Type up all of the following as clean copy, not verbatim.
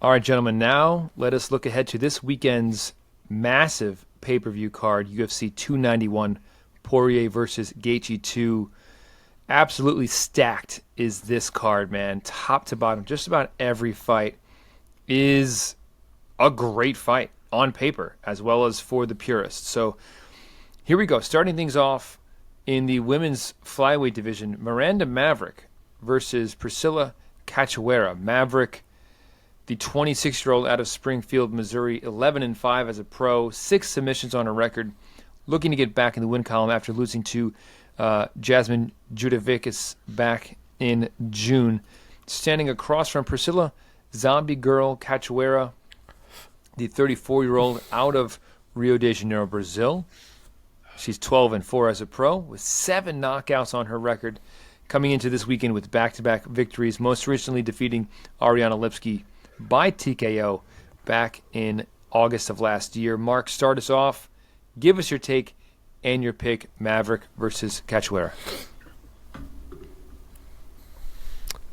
All right, gentlemen, now let us look ahead to this weekend's massive pay-per-view card, UFC 291, Poirier versus Gaethje 2. Absolutely stacked is this card, man. Top to bottom, just about every fight is a great fight on paper, as well as for the purists. So here we go. Starting things off in the women's flyweight division, Miranda Maverick versus Priscila Cachoeira. Maverick, the 26-year-old out of Springfield, Missouri, 11-5 as a pro, 6 submissions on her record, looking to get back in the win column after losing to Jasmine Judavickas back in June. Standing across from Priscila, Zombie Girl Cachoeira, the 34-year-old out of Rio de Janeiro, Brazil. She's 12-4 as a pro, with 7 knockouts on her record, coming into this weekend with back-to-back victories, most recently defeating Ariana Lipski by TKO back in August of last year. Mark, start us off. Give us your take and your pick, Maverick versus Cachoeira.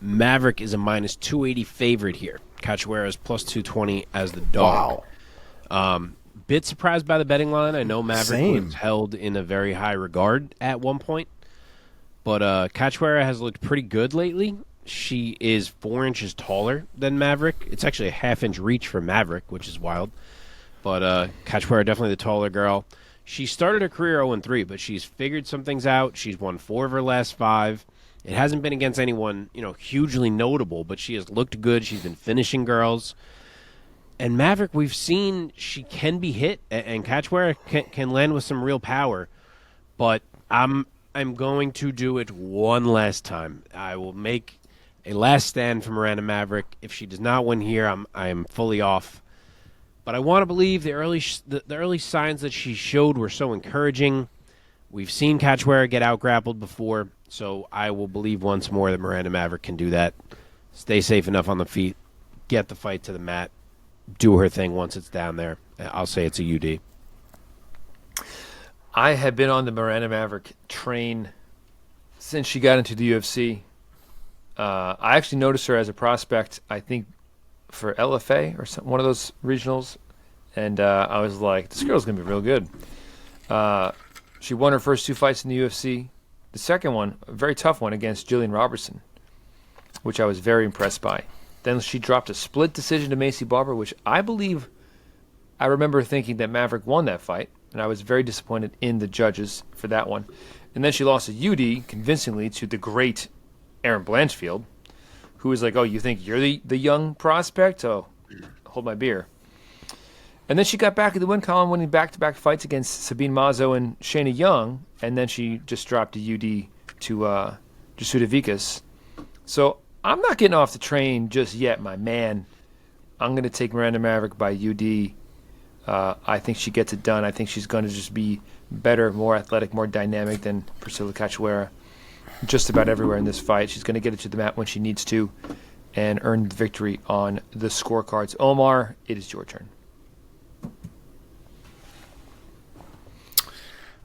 Maverick is a minus 280 favorite here. Cachoeira is plus 220 as the dog. Wow. Bit surprised by the betting line. I know Maverick was held in a very high regard at one point, but Cachoeira has looked pretty good lately. She is 4 inches taller than Maverick. It's actually a half-inch reach for Maverick, which is wild. But Cachoeira, definitely the taller girl. She started her career 0-3, but she's figured some things out. She's won 4 of her last 5. It hasn't been against anyone, hugely notable, but she has looked good. She's been finishing girls. And Maverick, we've seen she can be hit, and Cachoeira can land with some real power. But I'm going to do it one last time. I will make a last stand for Miranda Maverick. If she does not win here, I am fully off. But I want to believe the early signs that she showed were so encouraging. We've seen Cachoeira get out-grappled before, so I will believe once more that Miranda Maverick can do that. Stay safe enough on the feet, get the fight to the mat, do her thing once it's down there. I'll say it's a UD. I have been on the Miranda Maverick train since she got into the UFC. I actually noticed her as a prospect, I think, for LFA or one of those regionals, and I was like, this girl's going to be real good. She won her first 2 fights in the UFC. The second one, a very tough one against Jillian Robertson, which I was very impressed by. Then she dropped a split decision to Macy Barber, which I believe I remember thinking that Maverick won that fight, and I was very disappointed in the judges for that one. And then she lost a UD convincingly to the great Aaron Blanchfield, who was like, oh, you think you're the young prospect? Oh, hold my beer. And then she got back in the win column, winning back-to-back fights against Sabine Mazo and Shayna Young, and then she just dropped a UD to Jasuda Vikas. So I'm not getting off the train just yet, my man. I'm going to take Miranda Maverick by UD. I think she gets it done. I think she's going to just be better, more athletic, more dynamic than Priscila Cachoeira just about everywhere in this fight. She's going to get it to the mat when she needs to and earn the victory on the scorecards. Omar, it is your turn.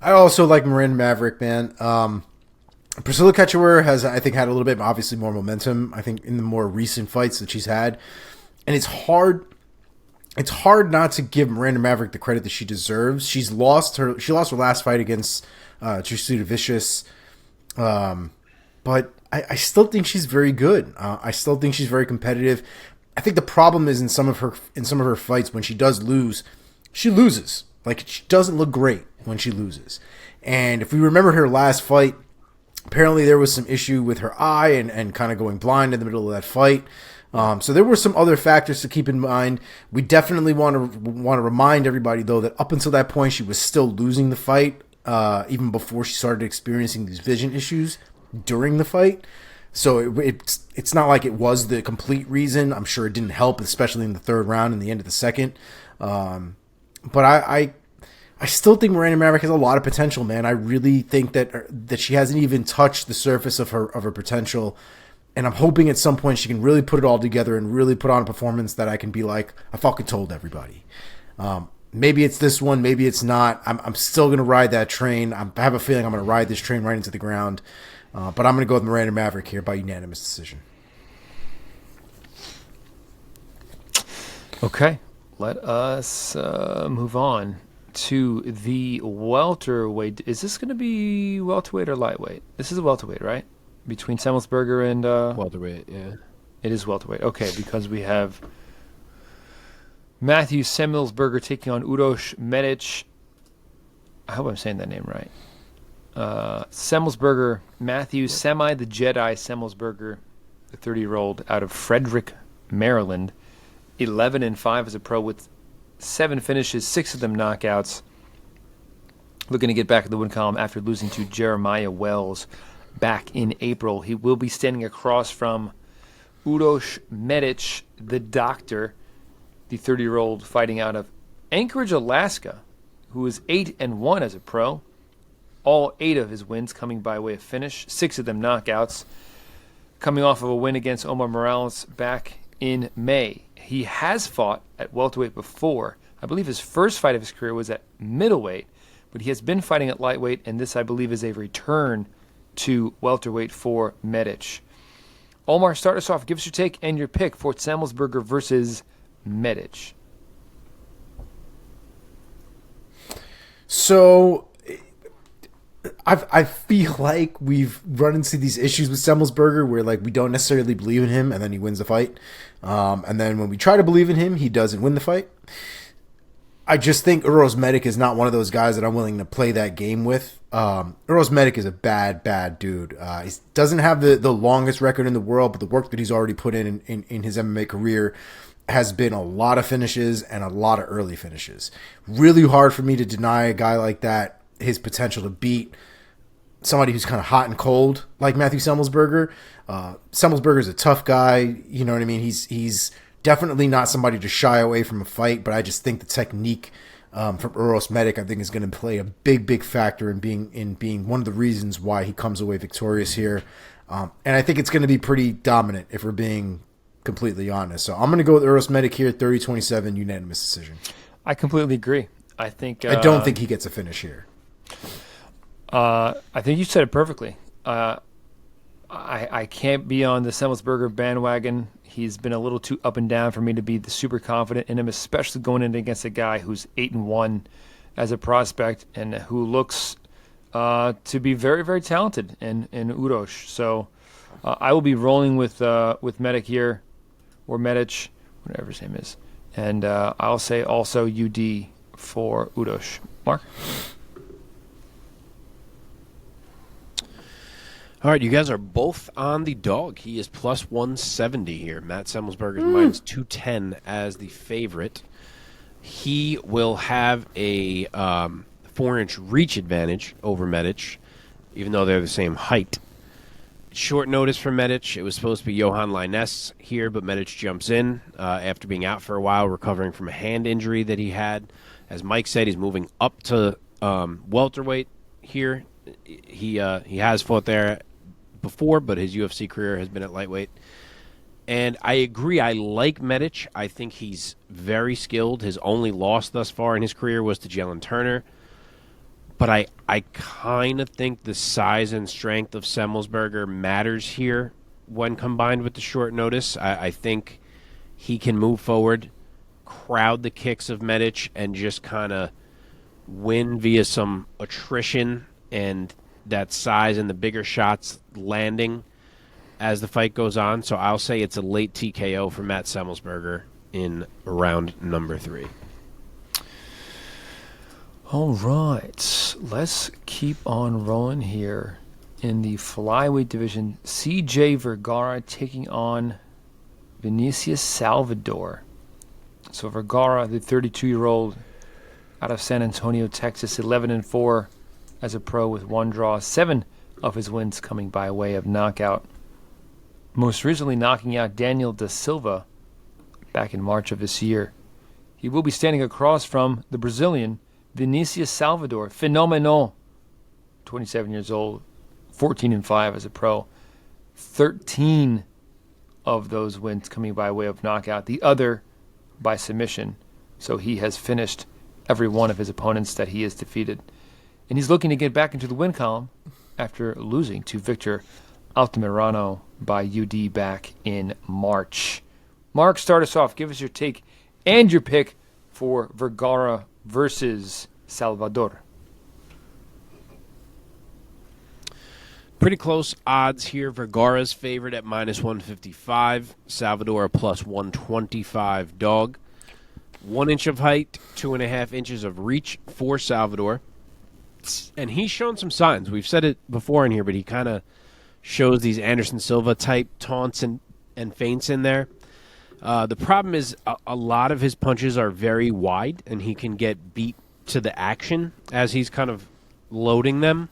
I also like Miranda Maverick, man. Priscila Cachoeira has, I think, had a little bit, obviously, more momentum, I think, in the more recent fights that she's had. And it's hard not to give Miranda Maverick the credit that she deserves. She lost her last fight against Jasuda Vicious. But I still think she's very good. I still think she's very competitive. I think the problem is in some of her fights, when she does lose, she loses. Like, she doesn't look great when she loses. And if we remember her last fight, apparently there was some issue with her eye and kind of going blind in the middle of that fight. So there were some other factors to keep in mind. We definitely want to remind everybody, though, that up until that point, she was still losing the fight, even before she started experiencing these vision issues during the fight. So it's not like it was the complete reason. I'm sure it didn't help, especially in the third round and the end of the second. But I still think Miranda Maverick has a lot of potential, man. I really think that she hasn't even touched the surface of her potential. And I'm hoping at some point she can really put it all together and really put on a performance that I can be like, I fucking told everybody. Maybe it's this one, maybe it's not. I'm still going to ride that train. I have a feeling I'm going to ride this train right into the ground. But I'm going to go with Miranda Maverick here by unanimous decision. Okay, let us move on to the welterweight. Is this going to be welterweight or lightweight? This is a welterweight, right? Between Semelsberger and Welterweight, yeah. it is welterweight. Okay, because we have Matthew Semelsberger taking on Uros Medic. I hope I'm saying that name right. Semelsberger, Matthew Semi the Jedi Semelsberger, the 30-year-old out of Frederick, Maryland, 11-5 as a pro with 7 finishes, 6 of them knockouts. Looking to get back in the win column after losing to Jeremiah Wells back in April. He will be standing across from Uros Medic, the doctor, the 30-year-old fighting out of Anchorage, Alaska, who is 8-1 as a pro. All 8 of his wins coming by way of finish, 6 of them knockouts, coming off of a win against Omar Morales back in May. He has fought at welterweight before. I believe his first fight of his career was at middleweight, but he has been fighting at lightweight, and this, I believe, is a return to welterweight for Medic. Omar, start us off. Give us your take and your pick for Semelsberger versus Medic. So I feel like we've run into these issues with Semelsberger where like we don't necessarily believe in him and then he wins the fight. And then when we try to believe in him, he doesn't win the fight. I just think Uros Medic is not one of those guys that I'm willing to play that game with. Uros Medic is a bad dude. He doesn't have the longest record in the world, but the work that he's already put in his MMA career has been a lot of finishes and a lot of early finishes. Really hard for me to deny a guy like that his potential to beat somebody who's kind of hot and cold like Matthew Semelsberger. Semelsberger is a tough guy. You know what I mean? He's definitely not somebody to shy away from a fight, but I just think the technique from Uros Medic, I think, is going to play a big factor in being one of the reasons why he comes away victorious here. And I think it's going to be pretty dominant if we're being completely honest. So I'm going to go with Uros Medic here, 30-27, unanimous decision. I completely agree. I don't think he gets a finish here. I think you said it perfectly. I can't be on the Semelsberger bandwagon. He's been a little too up and down for me to be super confident in him, especially going in against a guy who's 8-1 as a prospect and who looks to be very talented in Uros. So I will be rolling with Medic here, or Medic, whatever his name is, and I'll say also UD for Uros. Mark. All right, you guys are both on the dog. He is plus 170 here. Matt Semelsberger is minus 210 as the favorite. He will have a 4-inch reach advantage over Medic, even though they're the same height. Short notice for Medic. It was supposed to be Johan Liness here, but Medic jumps in after being out for a while, recovering from a hand injury that he had. As Mike said, he's moving up to welterweight here. He has fought there before, but his UFC career has been at lightweight. And I agree. I like Medic. I think he's very skilled. His only loss thus far in his career was to Jalen Turner. But I kind of think the size and strength of Semelsberger matters here when combined with the short notice. I think he can move forward, crowd the kicks of Medic, and just kind of win via some attrition and that size and the bigger shots landing as the fight goes on. So I'll say it's a late TKO for Matt Semelsberger in round number 3. All right, let's keep on rolling here in the flyweight division. CJ Vergara taking on Vinicius Salvador. So Vergara, the 32-year-old out of San Antonio, Texas, 11-4 as a pro with 1 draw, 7 of his wins coming by way of knockout. Most recently knocking out Daniel da Silva back in March of this year. He will be standing across from the Brazilian Vinicius Salvador, phenomenal, 27 years old, 14-5 as a pro, 13 of those wins coming by way of knockout, the other by submission. So he has finished every one of his opponents that he has defeated. And he's looking to get back into the win column after losing to Victor Altamirano by UD back in March. Mark, start us off. Give us your take and your pick for Vergara versus Salvador. Pretty close odds here. Vergara's favored at -155. Salvador a +125 dog. 1 inch of height, 2.5 inches of reach for Salvador. And he's shown some signs. We've said it before in here, but he kind of shows these Anderson Silva type taunts and feints in there. The problem is a lot of his punches are very wide, and he can get beat to the action as he's kind of loading them.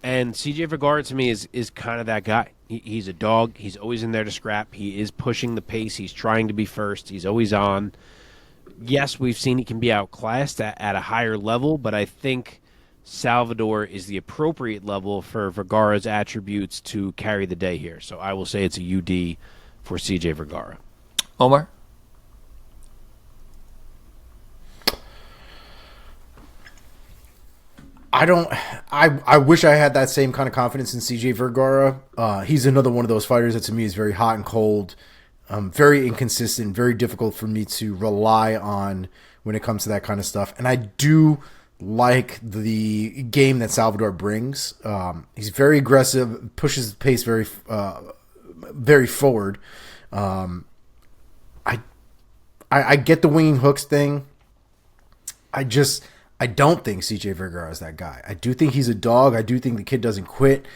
And CJ Vergara, to me, is kind of that guy. He's a dog. He's always in there to scrap. He is pushing the pace. He's trying to be first. He's always on. Yes, we've seen he can be outclassed at a higher level, but I think Salvador is the appropriate level for Vergara's attributes to carry the day here. So I will say it's a UD for CJ Vergara. Omar? I wish I had that same kind of confidence in CJ Vergara. He's another one of those fighters that to me is very hot and cold, very inconsistent, very difficult for me to rely on when it comes to that kind of stuff. And I do like the game that Salvador brings. He's very aggressive, pushes the pace very forward. I get the winging hooks thing. I don't think CJ Vergara is that guy. I do think he's a dog. I do think the kid doesn't quit,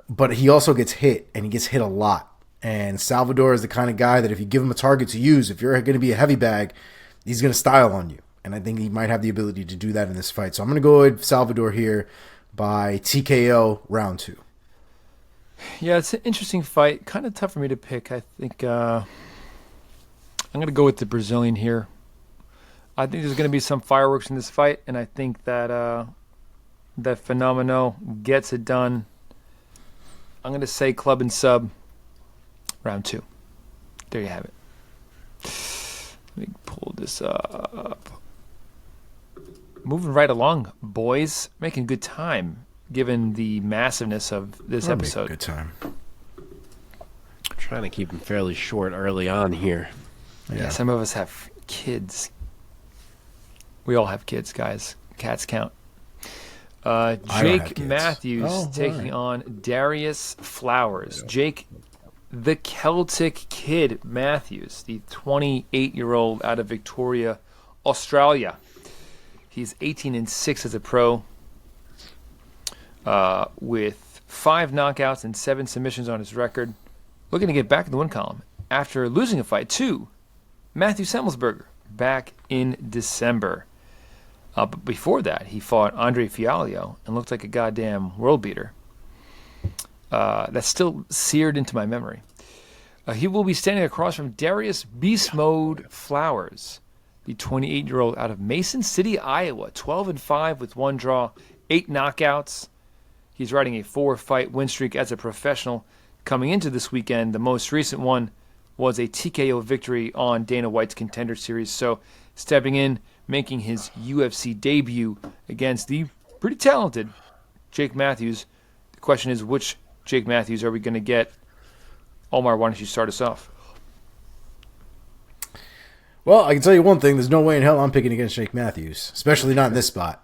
but he also gets hit, and he gets hit a lot. And Salvador is the kind of guy that if you give him a target to use, if you're going to be a heavy bag, he's going to style on you. And I think he might have the ability to do that in this fight. So I'm going to go with Salvador here by TKO round 2. Yeah, it's an interesting fight. Kind of tough for me to pick. I think I'm going to go with the Brazilian here. I think there's going to be some fireworks in this fight, and I think that that Fenomeno gets it done. I'm going to say club and sub, round 2. There you have it. Let me pull this up. Moving right along, boys. Making good time, given the massiveness of this episode. Good time. Trying to keep him fairly short early on here. Yeah, some of us have kids. We all have kids, guys. Cats count. Jake Matthews taking on Darrius Flowers. Jake, the Celtic Kid Matthews, the 28-year-old out of Victoria, Australia. He's 18-6 as a pro, with 5 knockouts and 7 submissions on his record. Looking to get back in the win column after losing a fight to Matthew Semelsberger back in December. But before that, he fought Andre Fialho and looked like a goddamn world beater. That's still seared into my memory. He will be standing across from Darrius Beast Mode Flowers, the 28-year-old out of Mason City, Iowa, 12-5 with 1 draw, 8 knockouts. He's riding a 4-fight win streak as a professional. Coming into this weekend, the most recent one was a TKO victory on Dana White's Contender Series. So stepping in, making his UFC debut against the pretty talented Jake Matthews. The question is, which Jake Matthews are we going to get? Omar, why don't you start us off? Well, I can tell you one thing. There's no way in hell I'm picking against Jake Matthews, especially not in this spot.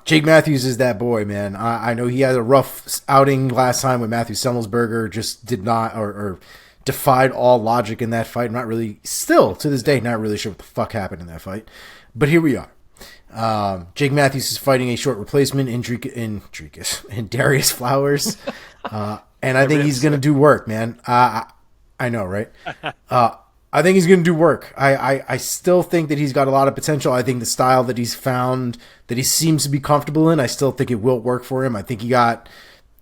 Jake Matthews is that boy, man. I know he had a rough outing last time with Matthew Semelsberger, just did not, or defied all logic in that fight. I'm not really, still to this day, not really sure what the fuck happened in that fight. But here we are. Jake Matthews is fighting a short replacement in Darrius Flowers. And I think he's going to do work, man. I know, right? I think he's going to do work. I still think that he's got a lot of potential. I think the style that he's found, that he seems to be comfortable in, I still think it will work for him. I think he got,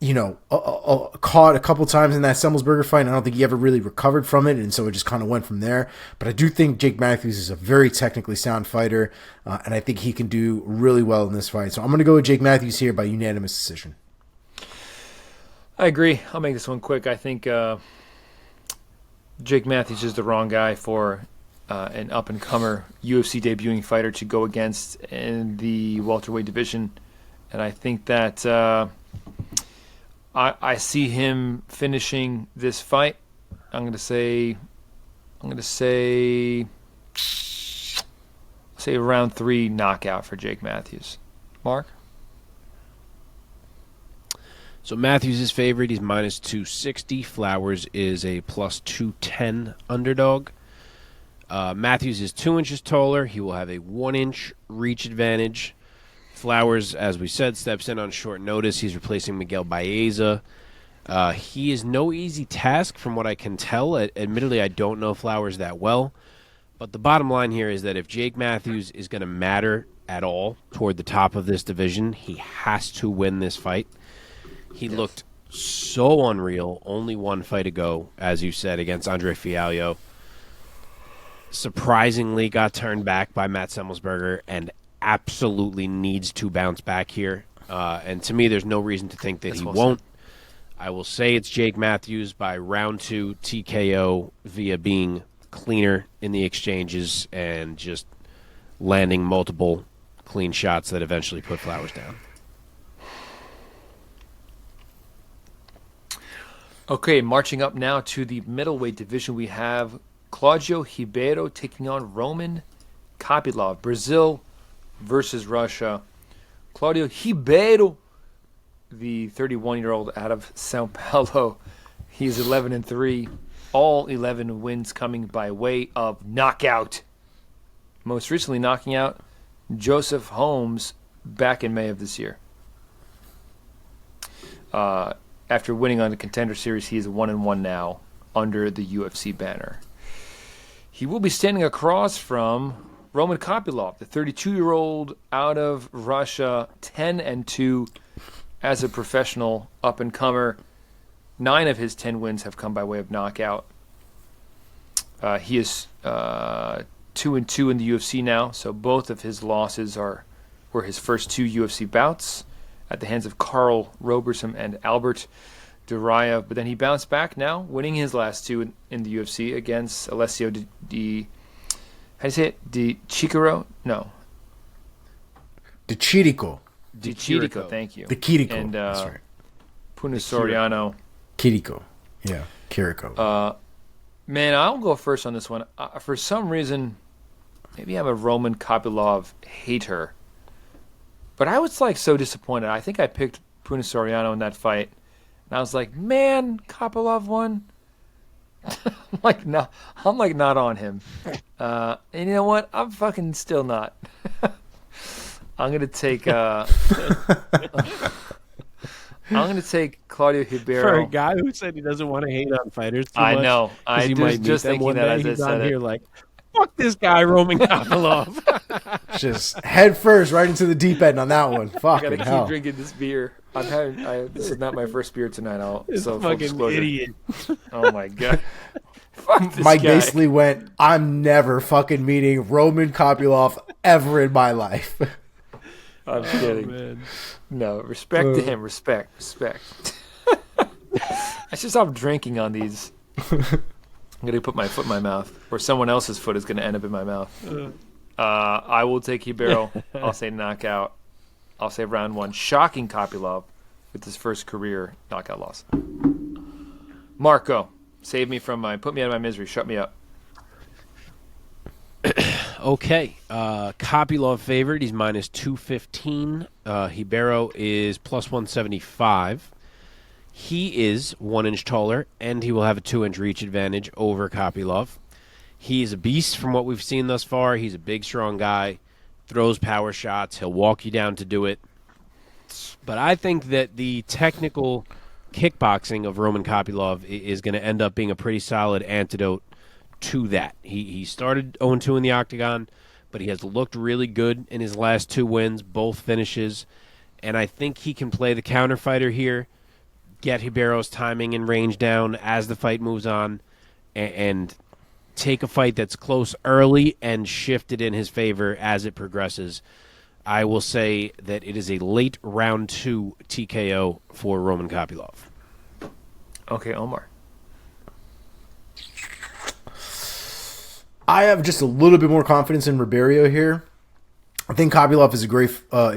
caught a couple times in that Semelsberger fight, and I don't think he ever really recovered from it, and so it just kind of went from there. But I do think Jake Matthews is a very technically sound fighter, and I think he can do really well in this fight. So I'm going to go with Jake Matthews here by unanimous decision. I agree. I'll make this one quick. I think Jake Matthews is the wrong guy for an up-and-comer UFC debuting fighter to go against in the welterweight division. And I think that I see him finishing this fight. I'm going to say say round 3 knockout for Jake Matthews. Mark? So Matthews is favored. He's minus 260. Flowers is a plus 210 underdog. Matthews is 2 inches taller. He will have a 1-inch reach advantage. Flowers, as we said, steps in on short notice. He's replacing Miguel Baeza. He is no easy task from what I can tell. Admittedly, I don't know Flowers that well. But the bottom line here is that if Jake Matthews is going to matter at all toward the top of this division, he has to win this fight. He looked so unreal. Only one fight ago, as you said, against Andre Fialho. Surprisingly got turned back by Matt Semelsberger and absolutely needs to bounce back here. And to me, there's no reason to think that he won't. I will say it's Jake Matthews by round 2 TKO via being cleaner in the exchanges and just landing multiple clean shots that eventually put Flowers down. Okay, marching up now to the middleweight division, we have Claudio Ribeiro taking on Roman Kopylov. Brazil versus Russia. Claudio Ribeiro, the 31-year-old out of Sao Paulo. He's 11-3. All 11 wins coming by way of knockout. Most recently knocking out Joseph Holmes back in May of this year. After winning on the Contender Series, he is 1-1 now under the UFC banner. He will be standing across from Roman Kopylov, the 32-year-old out of Russia, 10-2 as a professional up-and-comer. 9 of his 10 wins have come by way of knockout. He is 2-2 in the UFC now, so both of his losses were his first 2 UFC bouts at the hands of Karl Roberson and Albert Duraev. But then he bounced back now, winning his last 2 in the UFC against Alessio how do you say it? Di Chirico? No. Di Chirico. Di Chirico, thank you. The Chirico. And that's right. Puna Soriano. Chirico. Yeah, Chirico. Man, I'll go first on this one. For some reason, maybe I'm a Roman Kopylov hater. But I was so disappointed. I think I picked Puna Soriano in that fight. And I was like, man, Kopylov won. I'm not on him. And you know what? I'm fucking still not. I'm gonna take Claudio Ribeiro. For a guy who said he doesn't want to hate on fighters too I much, know. I was just thinking that as I he's said on it. here like, fuck this guy, Roman Kopylov. Just head first right into the deep end on that one. I Fucking gotta hell. keep drinking this beer. This is not my first beer tonight. This full fucking disclosure. idiot. Oh my god. Fuck this Mike guy. basically went, I'm never fucking meeting Roman Kopylov ever in my life. I'm kidding. Man. No, respect to him. Respect. I should stop drinking on these. I'm gonna put my foot in my mouth, or someone else's foot is gonna end up in my mouth. I will take Ribeiro. I'll say knockout. I'll say round 1. Shocking Kopylov with his first career knockout loss. Marco, save me from put me out of my misery. Shut me up. Okay. Kopylov favored. He's minus 215. Ribeiro is plus 175. He is 1 inch taller, and he will have a 2-inch reach advantage over Kopylov. He's a beast from what we've seen thus far. He's a big, strong guy, throws power shots. He'll walk you down to do it. But I think that the technical kickboxing of Roman Kopylov is going to end up being a pretty solid antidote to that. He started 0-2 in the octagon, but he has looked really good in his last 2 wins, both finishes. And I think he can play the counter fighter here, get Ribeiro's timing and range down as the fight moves on, and take a fight that's close early and shift it in his favor as it progresses. I will say that it is a late round 2 TKO for Roman Kopylov. Okay, Omar. I have just a little bit more confidence in Ribeiro here. I think Kopylov is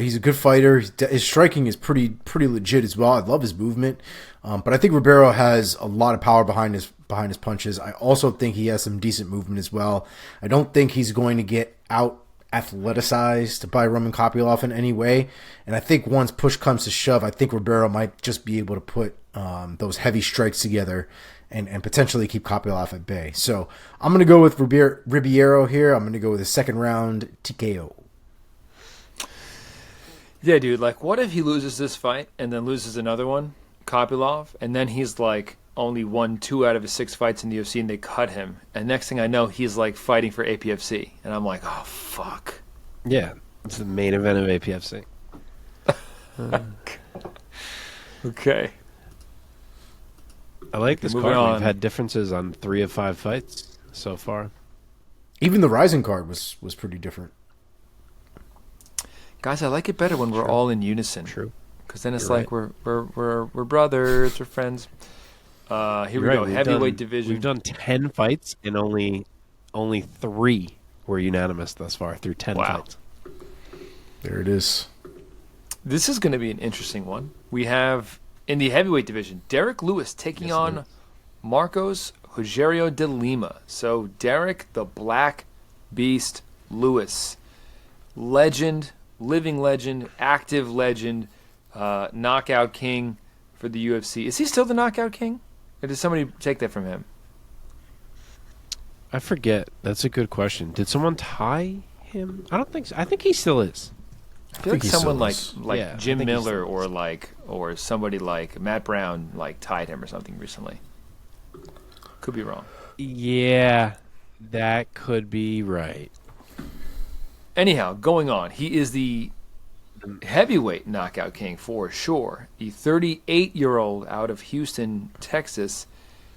he's a good fighter. His striking is pretty legit as well. I love his movement. But I think Ribeiro has a lot of power behind his punches. I also think he has some decent movement as well. I don't think he's going to get out athleticized by Roman Kopylov in any way. And I think once push comes to shove, I think Ribeiro might just be able to put those heavy strikes together and potentially keep Kopylov at bay. So I'm going to go with Ribeiro here. I'm going to go with a second round TKO. Yeah, dude. Like, what if he loses this fight and then loses another one, Kopylov, and then he's like only won 2 out of his 6 fights in the UFC and they cut him. And next thing I know, he's like fighting for APFC. And I'm like, oh, fuck. Yeah, it's the main event of APFC. Okay. I like this Moving card. on. We've had differences on 3 of 5 fights so far. Even the Rising card was pretty different. Guys, I like it better when we're all in unison. True. Because then it's You're like we're brothers, we're friends. Here we go. Heavyweight division. We've done 10 fights and only 3 were unanimous thus far through 10 fights. There it is. This is going to be an interesting one. We have in the heavyweight division, Derrick Lewis taking on Marcos Rogerio de Lima. So Derrick, the Black Beast Lewis, legend, living legend, active legend, knockout king for the UFC. Is he still the knockout king? Or did somebody take that from him? I forget. That's a good question. Did someone tie him? I don't think so. I think he still is. I feel like someone like Yeah, Jim I think he Miller still or somebody like Matt Brown like tied him or something recently. Could be wrong. Yeah, that could be right. Anyhow, going on. He is the heavyweight knockout king for sure. The 38-year-old out of Houston, Texas.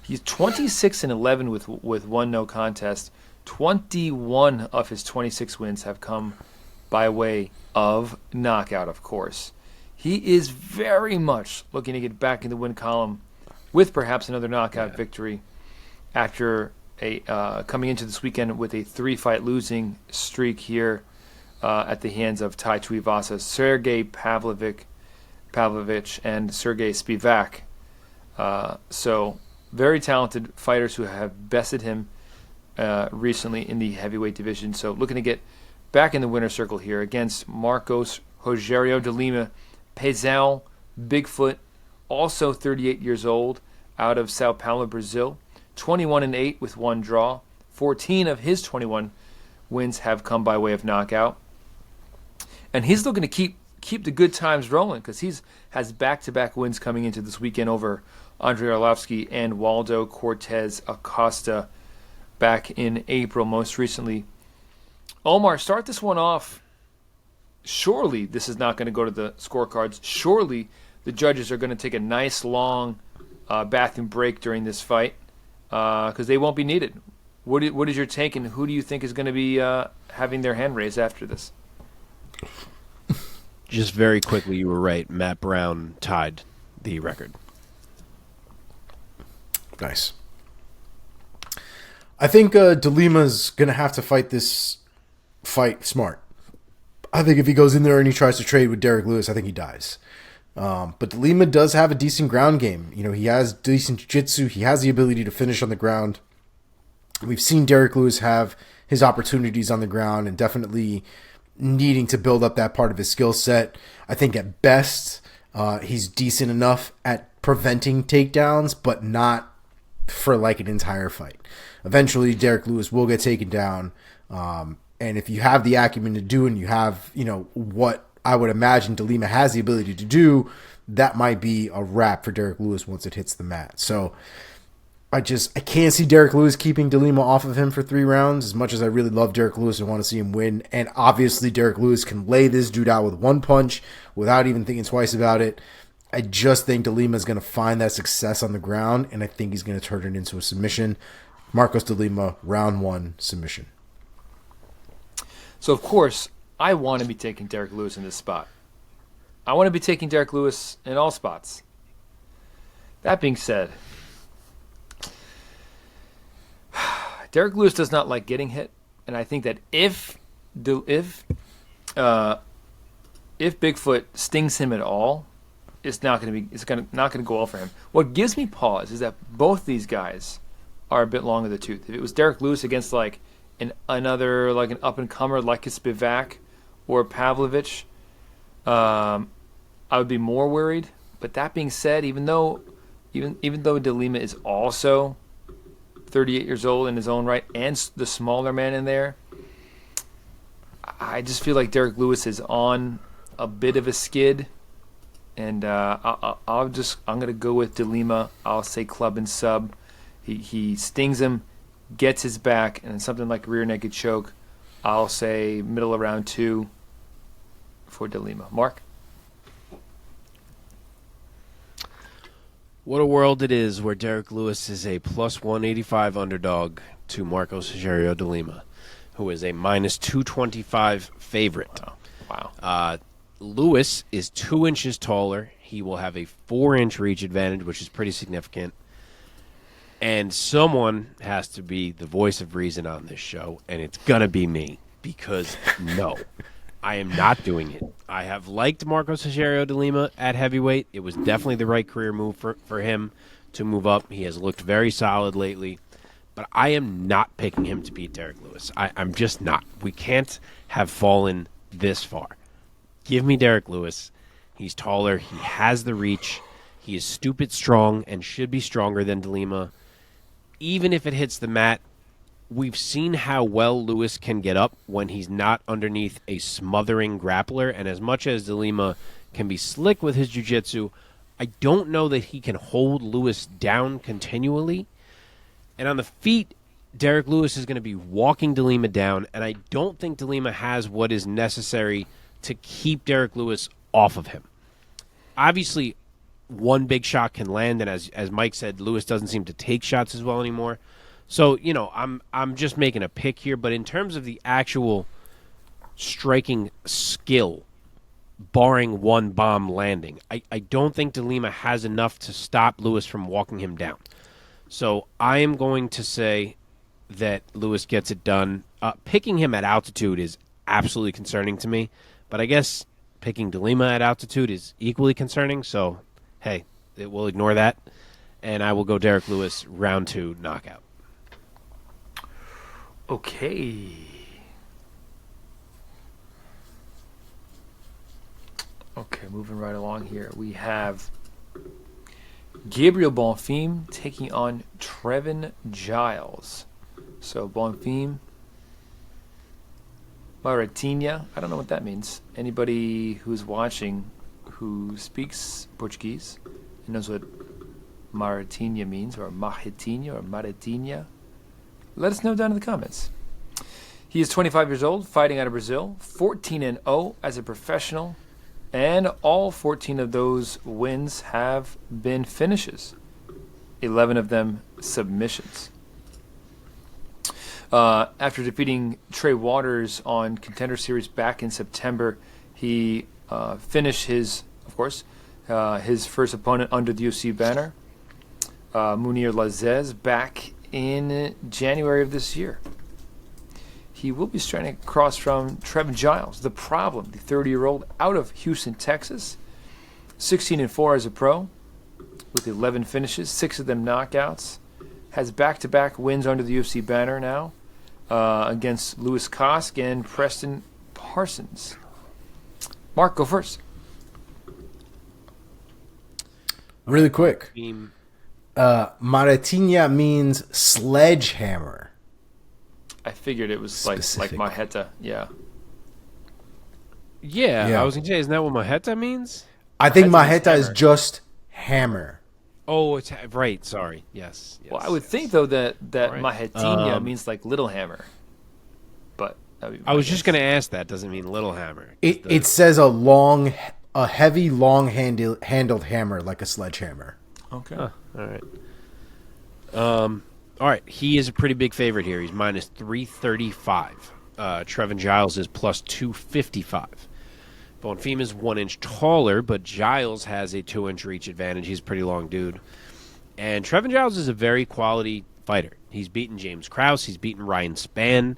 He's 26-11 with 1 no contest. 21 of his 26 wins have come by way of knockout, of course. He is very much looking to get back in the win column with perhaps another knockout victory after coming into this weekend with a 3-fight losing streak here at the hands of Tai Tuivasa, Sergey Pavlovich, and Sergey Spivak. So very talented fighters who have bested him recently in the heavyweight division. So looking to get back in the winner's circle here against Marcos Rogerio de Lima, Pezão, Bigfoot, also 38 years old, out of Sao Paulo, Brazil. 21-8 with 1 draw. 14 of his 21 wins have come by way of knockout. And he's looking to keep the good times rolling because he has back-to-back wins coming into this weekend over Andrei Arlovsky and Waldo Cortez Acosta back in April most recently. Omar, start this one off. Surely this is not going to go to the scorecards. Surely the judges are going to take a nice long bathroom break during this fight because they won't be needed. What is your take, and who do you think is going to be having their hand raised after this? Just very quickly, you were right. Matt Brown tied the record. Nice. I think De Lima's going to have to fight this fight smart. I think if he goes in there and he tries to trade with Derrick Lewis, I think he dies. But De Lima does have a decent ground game. You know, he has decent jiu-jitsu. He has the ability to finish on the ground. We've seen Derrick Lewis have his opportunities on the ground and definitely needing to build up that part of his skill set. I think at best, he's decent enough at preventing takedowns, but not for like an entire fight. Eventually, Derrick Lewis will get taken down. And if you have the acumen to do, and you have, you know, what I would imagine De Lima has the ability to do, that might be a wrap for Derrick Lewis once it hits the mat. So I can't see Derrick Lewis keeping De Lima off of him for 3 rounds. As much as I really love Derrick Lewis and want to see him win, and obviously Derrick Lewis can lay this dude out with 1 punch without even thinking twice about it. I just think De Lima is going to find that success on the ground, and I think he's going to turn it into a submission. Marcos De Lima, round 1 submission. So, of course, I want to be taking Derrick Lewis in this spot. I want to be taking Derrick Lewis in all spots. That being said, Derrick Lewis does not like getting hit, and I think that if Bigfoot stings him at all, it's not going to go well for him. What gives me pause is that both these guys are a bit long in the tooth. If it was Derrick Lewis against like another like an up and comer like a Spivak or Pavlovich, I would be more worried. But that being said, even though De Lima is also 38 years old in his own right and the smaller man in there, I just feel like Derrick Lewis is on a bit of a skid, and I'm gonna go with De Lima. I'll say club and sub. He stings him, gets his back, and something like rear naked choke. I'll say middle of round 2 for De Lima. Mark? What a world it is where Derrick Lewis is a plus 185 underdog to Marcos Rogerio de Lima, who is a minus 225 favorite. Wow. Lewis is 2 inches taller. He will have a 4-inch reach advantage, which is pretty significant. And someone has to be the voice of reason on this show, and it's going to be me, because no, I am not doing it. I have liked Marcos Rogerio de Lima at heavyweight. It was definitely the right career move for him to move up. He has looked very solid lately. But I am not picking him to beat Derrick Lewis. I'm just not. We can't have fallen this far. Give me Derrick Lewis. He's taller. He has the reach. He is stupid strong and should be stronger than De Lima. Even if it hits the mat, we've seen how well Lewis can get up when he's not underneath a smothering grappler. And as much as De Lima can be slick with his jiu-jitsu, I don't know that he can hold Lewis down continually. And on the feet, Derrick Lewis is going to be walking De Lima down, and I don't think De Lima has what is necessary to keep Derrick Lewis off of him. Obviously, one big shot can land, and as Mike said, Lewis doesn't seem to take shots as well anymore. So, I'm just making a pick here, but in terms of the actual striking skill, barring one bomb landing, I don't think De Lima has enough to stop Lewis from walking him down. So I am going to say that Lewis gets it done. Picking him at altitude is absolutely concerning to me, but I guess picking De Lima at altitude is equally concerning, so hey, we'll ignore that, and I will go Derrick Lewis round 2 knockout. Okay. Okay, moving right along here. We have Gabriel Bonfim taking on Trevin Giles. So Bonfim, Maratinha. I don't know what that means. Anybody who's watching who speaks Portuguese and knows what Maratinha means, or Marretinha, or Maratinha, let us know down in the comments. He is 25 years old, fighting out of Brazil, 14-0 as a professional, and all 14 of those wins have been finishes. 11 of them submissions. After defeating Trey Waters on Contender Series back in September, he finished his first opponent under the UFC banner, Munir Lazez, back in January of this year. He will be starting across from Trevin Giles, the problem, the 30-year-old out of Houston, Texas, 16-4 as a pro, with 11 finishes, 6 of them knockouts, has back-to-back wins under the UFC banner now against Louis Kosk and Preston Parsons. Mark, go first. Really quick. Maratinha means sledgehammer. I figured it was like Maheta, yeah. Yeah, I was going to say, isn't that what Maheta means? I think Maheta is just hammer. Oh, it's right. Sorry. Yes. Well, I would think though that Mahetinha means like little hammer, but I was just going to ask that. Doesn't mean little hammer. It says a heavy, long-handled hammer like a sledgehammer. Okay. All right. All right. He is a pretty big favorite here. He's minus 335. Trevin Giles is plus 255. Bonfim is 1 inch taller, but Giles has a 2-inch reach advantage. He's a pretty long dude. And Trevin Giles is a very quality fighter. He's beaten James Krause. He's beaten Ryan Spann.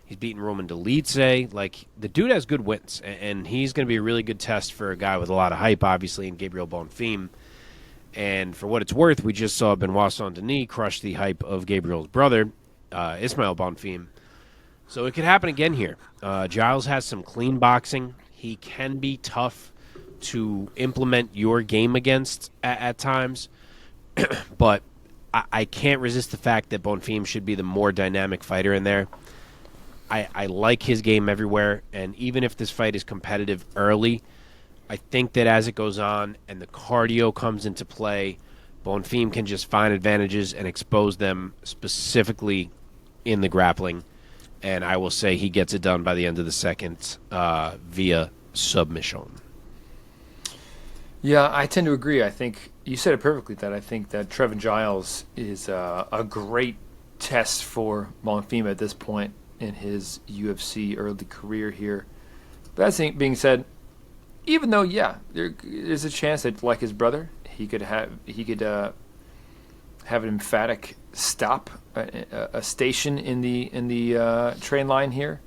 He's beaten Roman Dolidze. Like, the dude has good wins, and he's going to be a really good test for a guy with a lot of hype, obviously, in Gabriel Bonfim. And for what it's worth, we just saw Benoit Saint-Denis crush the hype of Gabriel's brother, Ismael Bonfim. So it could happen again here. Giles has some clean boxing. He can be tough to implement your game against at times, but I can't resist the fact that Bonfim should be the more dynamic fighter in there. I like his game everywhere, and even if this fight is competitive early, I think that as it goes on and the cardio comes into play, Bonfim can just find advantages and expose them specifically in the grappling. And I will say he gets it done by the end of the second via submission. Yeah, I tend to agree. I think you said it perfectly. That I think that Trevin Giles is a great test for Bonfim at this point in his UFC early career here. But that being said, even though there's a chance that, like his brother, he could have an emphatic stop, a station in the train line here.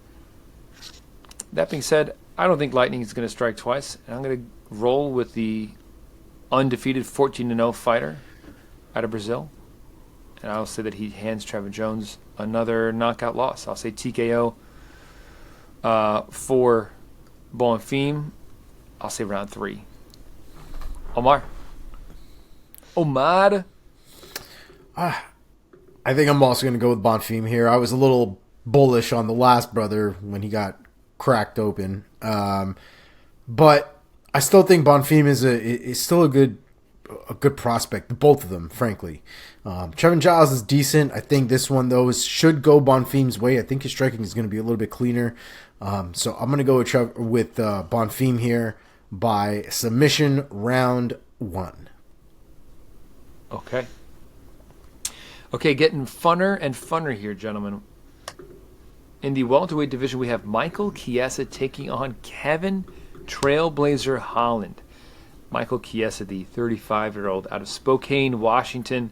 That being said, I don't think lightning is going to strike twice, and I'm going to roll with the undefeated 14-0 fighter out of Brazil, and I'll say that he hands Trevin Jones another knockout loss. I'll say TKO for Bonfim. I'll say round 3. Omar. I think I'm also going to go with Bonfim here. I was a little bullish on the last brother when he got cracked open, but I still think Bonfim is still a good prospect. Both of them, frankly. Trevin Giles is decent. I think this one though should go Bonfim's way. I think his striking is going to be a little bit cleaner. So I'm going to go with Bonfim here by submission, round 1. Okay, getting funner and funner here, gentlemen. In the welterweight division, we have Michael Chiesa taking on Kevin Trailblazer Holland. Michael Chiesa, the 35-year-old out of Spokane, Washington,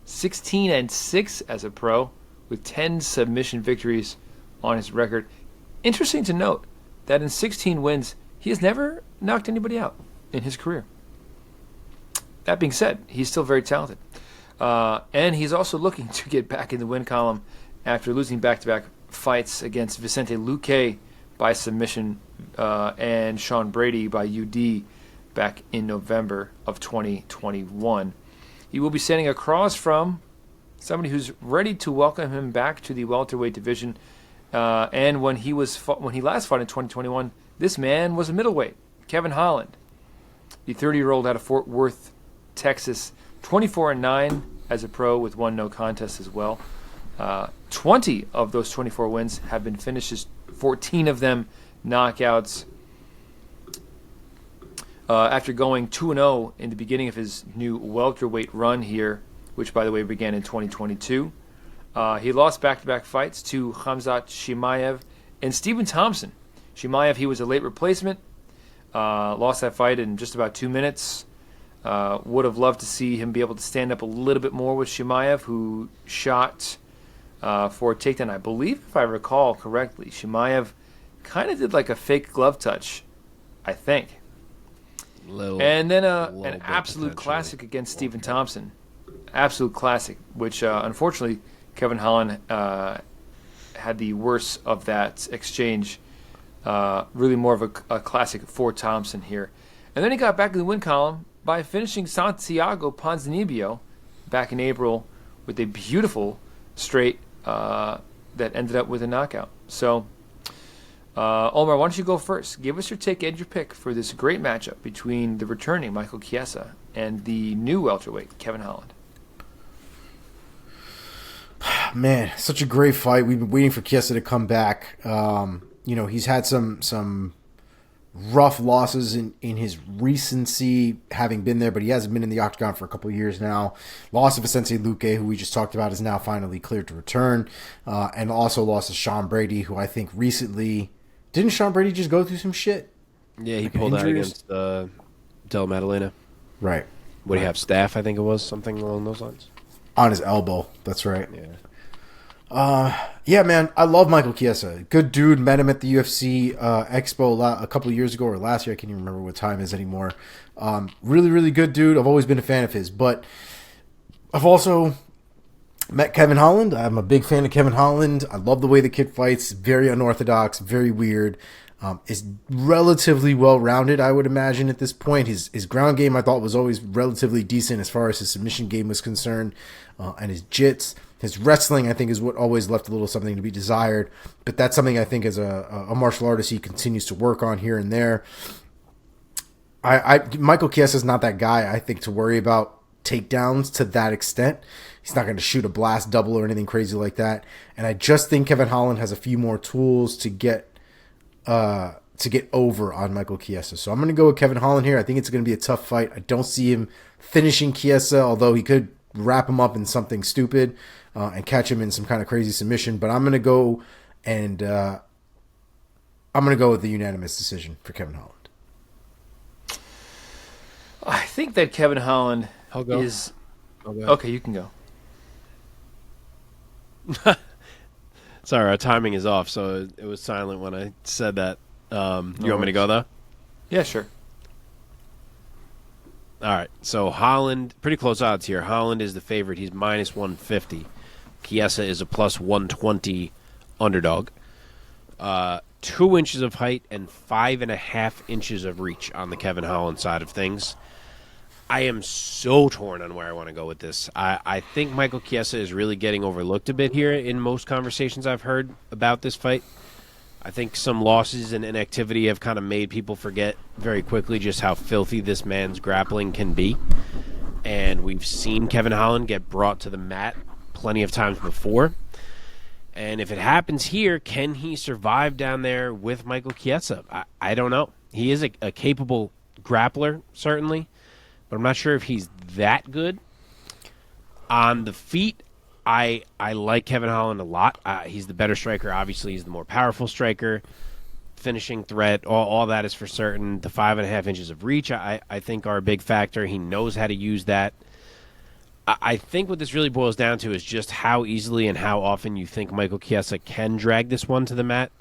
16-6 as a pro, with 10 submission victories on his record. Interesting to note that in 16 wins, he has never knocked anybody out in his career. That being said, he's still very talented. And he's also looking to get back in the win column after losing back-to-back fights against Vicente Luque by submission and Sean Brady by UD back in November of 2021. He will be standing across from somebody who's ready to welcome him back to the welterweight division. And when he last fought in 2021, this man was a middleweight, Kevin Holland, the 30-year-old out of Fort Worth, Texas, 24-9 as a pro with 1 no contest as well. 20 of those 24 wins have been finishes, 14 of them knockouts. After going 2-0 in the beginning of his new welterweight run here, which, by the way, began in 2022, he lost back-to-back fights to Khamzat Chimaev and Stephen Thompson. Chimaev, he was a late replacement, lost that fight in just about 2 minutes. Would have loved to see him be able to stand up a little bit more with Chimaev, who shot for a takedown. I believe, if I recall correctly, Chimaev kind of did like a fake glove touch, I think. And then an absolute classic against Stephen Thompson. Absolute classic, which unfortunately Kevin Holland had the worst of that exchange. Really more of a classic for Thompson here. And then he got back in the win column by finishing Santiago Ponzinibbio back in April with a beautiful straight that ended up with a knockout. So, Omar, why don't you go first? Give us your take and your pick for this great matchup between the returning Michael Chiesa and the new welterweight Kevin Holland. Man, such a great fight. We've been waiting for Chiesa to come back. He's had some rough losses in his recency, having been there, but he hasn't been in the octagon for a couple of years now. Loss of Vicente Luque, who we just talked about, is now finally cleared to return, and also lost to Sean Brady, who I think recently... Didn't Sean Brady just go through some shit? Yeah, he pulled out against Del Madalena. Right. What do you have, staph, I think it was, something along those lines? On his elbow, that's right. Yeah. Yeah, man, I love Michael Chiesa. Good dude. Met him at the UFC Expo a couple of years ago or last year. I can't even remember what time it is anymore. Really, really good dude. I've always been a fan of his. But I've also Met Kevin Holland. I'm a big fan of Kevin Holland. I love the way the kid fights. Very unorthodox, very weird. Is relatively well-rounded, I would imagine, at this point. His ground game, I thought, was always relatively decent as far as his submission game was concerned, and his jits. His wrestling, I think, is what always left a little something to be desired. But that's something I think as a martial artist he continues to work on here and there. Michael Chiesa is not that guy, I think, to worry about takedowns to that extent. He's not going to shoot a blast double or anything crazy like that. And I just think Kevin Holland has a few more tools to get over on Michael Chiesa. So I'm going to go with Kevin Holland here. I think it's going to be a tough fight. I don't see him finishing Chiesa, although he could wrap him up in something stupid and catch him in some kind of crazy submission. But I'm going to go with the unanimous decision for Kevin Holland. I think that Kevin Holland is... Okay, you can go. Sorry, our timing is off, so it was silent when I said that. You want me to go, though? Yeah, sure. All right, so Holland, pretty close odds here. Holland is the favorite. He's minus 150. Chiesa is a plus 120 underdog. 2 inches of height and 5.5 inches of reach on the Kevin Holland side of things. I am so torn on where I want to go with this. I think Michael Chiesa is really getting overlooked a bit here in most conversations I've heard about this fight. I think some losses and inactivity have kind of made people forget very quickly just how filthy this man's grappling can be. And we've seen Kevin Holland get brought to the mat plenty of times before. And if it happens here, can he survive down there with Michael Chiesa? I don't know. He is a capable grappler, certainly. But I'm not sure if he's that good. On the feet, I like Kevin Holland a lot. He's the better striker. Obviously, he's the more powerful striker. Finishing threat, all that is for certain. The 5.5 inches of reach, I think, are a big factor. He knows how to use that. I think what this really boils down to is just how easily and how often you think Michael Chiesa can drag this one to the mat.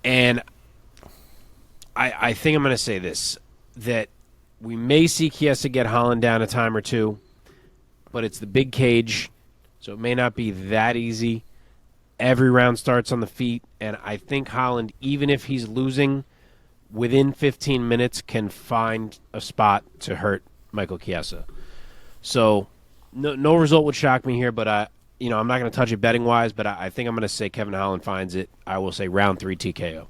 And I think I'm going to say this, that we may see Chiesa get Holland down a time or two, but it's the big cage, so it may not be that easy. Every round starts on the feet, and I think Holland, even if he's losing, within 15 minutes can find a spot to hurt Michael Chiesa. So no result would shock me here, but I'm not going to touch it betting-wise, but I think I'm going to say Kevin Holland finds it. I will say round 3 TKO.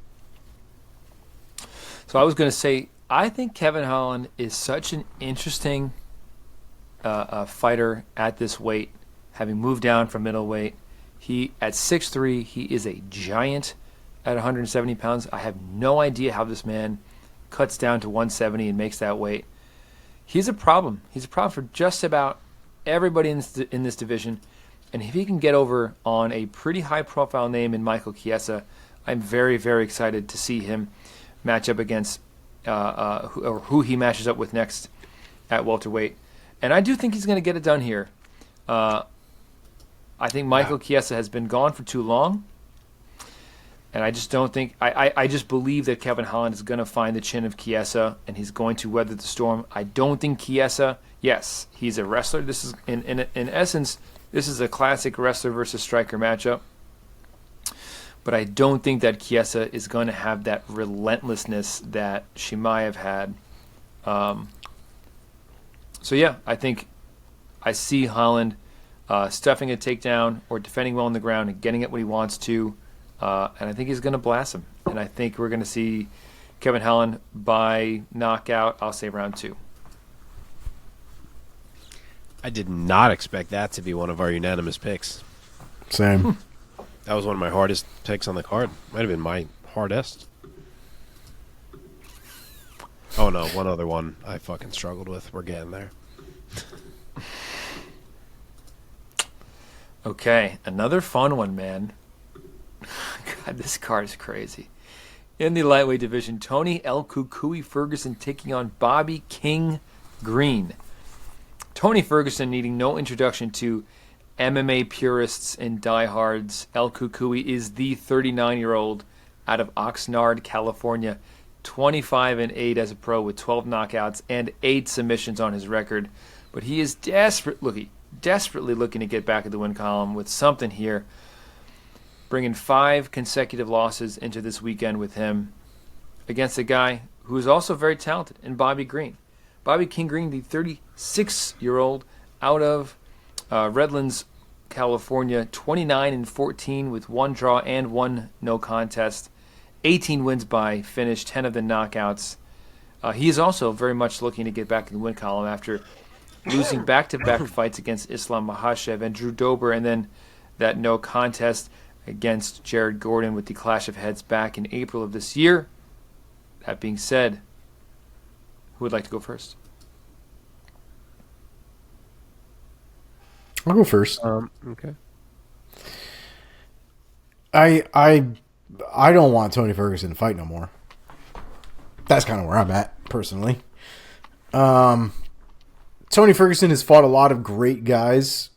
So I was going to say, I think Kevin Holland is such an interesting fighter at this weight, having moved down from middleweight. He at 6'3", he is a giant at 170 pounds. I have no idea how this man cuts down to 170 and makes that weight. He's a problem. He's a problem for just about everybody in this division. And if he can get over on a pretty high-profile name in Michael Chiesa, I'm very, very excited to see him match up against who he matches up with next at welterweight. And I do think he's going to get it done here. I think Michael Chiesa has been gone for too long. And I just don't think... I just believe that Kevin Holland is going to find the chin of Chiesa, and he's going to weather the storm. I don't think Chiesa... Yes, he's a wrestler. This is, in essence, this is a classic wrestler versus striker matchup. But I don't think that Chiesa is going to have that relentlessness that Chimaev had. So, yeah, I think I see Holland stuffing a takedown or defending well on the ground and getting it when he wants to. And I think he's going to blast him. And I think we're going to see Kevin Holland by knockout, I'll say round 2. I did not expect that to be one of our unanimous picks. Same. That was one of my hardest picks on the card. Might have been my hardest. Oh, no, one other one I fucking struggled with. We're getting there. Okay, another fun one, man. God, this card is crazy. In the lightweight division, Tony El Cucuy Ferguson taking on Bobby King Green. Tony Ferguson needing no introduction to MMA purists and diehards. El Cucuy is the 39-year-old out of Oxnard, California, 25-8 as a pro with 12 knockouts and 8 submissions on his record. But he is desperate. Look, desperately looking to get back at the win column with something here. Bringing 5 consecutive losses into this weekend with him against a guy who is also very talented in Bobby Green. Bobby King Green, the 36-year-old out of Redlands, California, 29-14 with 1 draw and 1 no contest. 18 wins by finish, 10 of the knockouts. He is also very much looking to get back in the win column after losing back-to-back fights against Islam Makhachev and Drew Dober, and then that no contest against Jared Gordon with the clash of heads back in April of this year. That being said, who would like to go first? I'll go first. Okay. I don't want Tony Ferguson to fight no more. That's kind of where I'm at, personally. Tony Ferguson has fought a lot of great guys.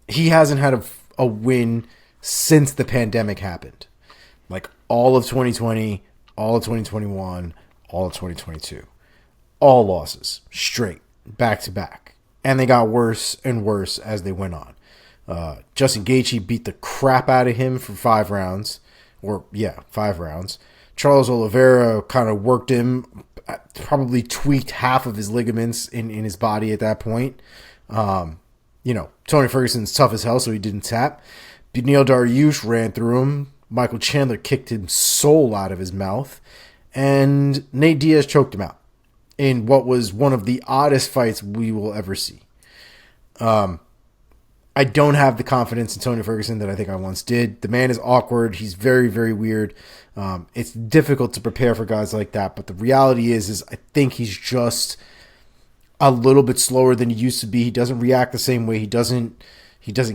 He hasn't had a win since the pandemic happened. Like all of 2020, all of 2021, all of 2022. All losses, straight, back to back. And they got worse and worse as they went on. Justin Gaethje beat the crap out of him for 5 rounds. 5 rounds. Charles Oliveira kind of worked him, probably tweaked half of his ligaments in his body at that point. Tony Ferguson's tough as hell, so he didn't tap. Neil Darrius ran through him. Michael Chandler kicked his soul out of his mouth. And Nate Diaz choked him out in what was one of the oddest fights we will ever see. I don't have the confidence in Tony Ferguson that I think I once did. The man is awkward. He's very, very weird. It's difficult to prepare for guys like that. But the reality is I think he's just a little bit slower than he used to be. He doesn't react the same way. He doesn't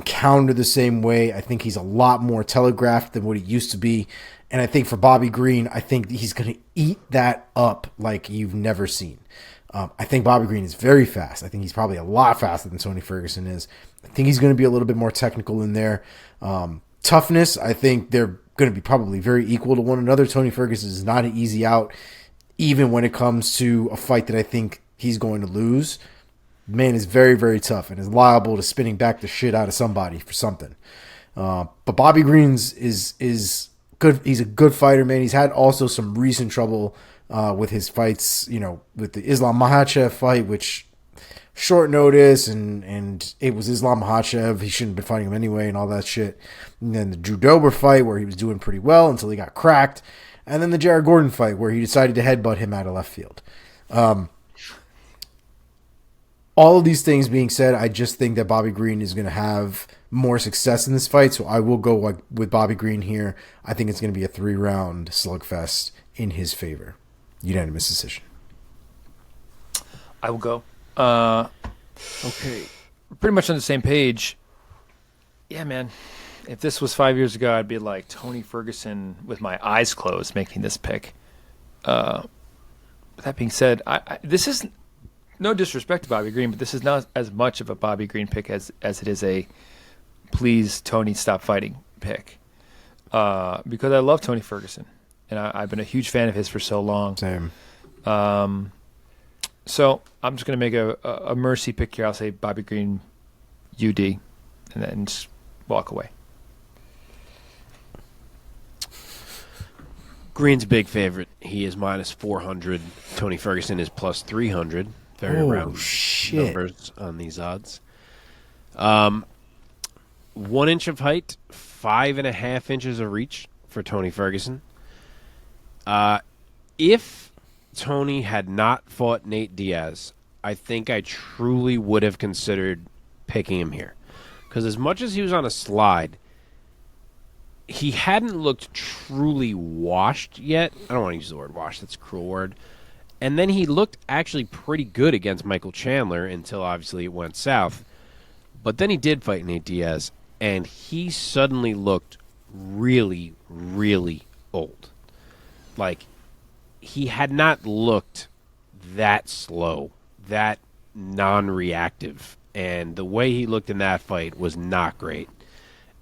counter the same way. I think he's a lot more telegraphed than what he used to be. And I think for Bobby Green, I think he's going to eat that up like you've never seen. I think Bobby Green is very fast. I think he's probably a lot faster than Tony Ferguson is. I think he's going to be a little bit more technical in there. Toughness, I think they're going to be probably very equal to one another. Tony Ferguson is not an easy out, even when it comes to a fight that I think he's going to lose. Man is very, very tough and is liable to spinning back the shit out of somebody for something. But Bobby Green's is good. He's a good fighter, man. He's had also some recent trouble with his fights, with the Islam Makhachev fight, which short notice, and it was Islam Makhachev. He shouldn't have been fighting him anyway and all that shit. And then the Drew Dober fight where he was doing pretty well until he got cracked. And then the Jared Gordon fight where he decided to headbutt him out of left field. All of these things being said, I just think that Bobby Green is going to have more success in this fight, so I will go with Bobby Green here. I think it's going to be a 3-round slugfest in his favor. Unanimous decision. I will go. Okay. We're pretty much on the same page. Yeah, man. If this was 5 years ago, I'd be like Tony Ferguson with my eyes closed making this pick. That being said, this is no disrespect to Bobby Green, but this is not as much of a Bobby Green pick as it is a please Tony stop fighting pick. Because I love Tony Ferguson, and I've been a huge fan of his for so long. Same. So I'm just going to make a mercy pick here. I'll say Bobby Green, UD, and then just walk away. Green's a big favorite. He is minus 400. Tony Ferguson is plus 300. Very round numbers on these odds. 1 inch of height, 5.5 inches of reach for Tony Ferguson. If Tony had not fought Nate Diaz, I think I truly would have considered picking him here. Because as much as he was on a slide, he hadn't looked truly washed yet. I don't want to use the word washed. That's a cruel word. And then he looked actually pretty good against Michael Chandler until obviously it went south. But then he did fight Nate Diaz, and he suddenly looked really, really old. Like, he had not looked that slow, that non-reactive. And the way he looked in that fight was not great.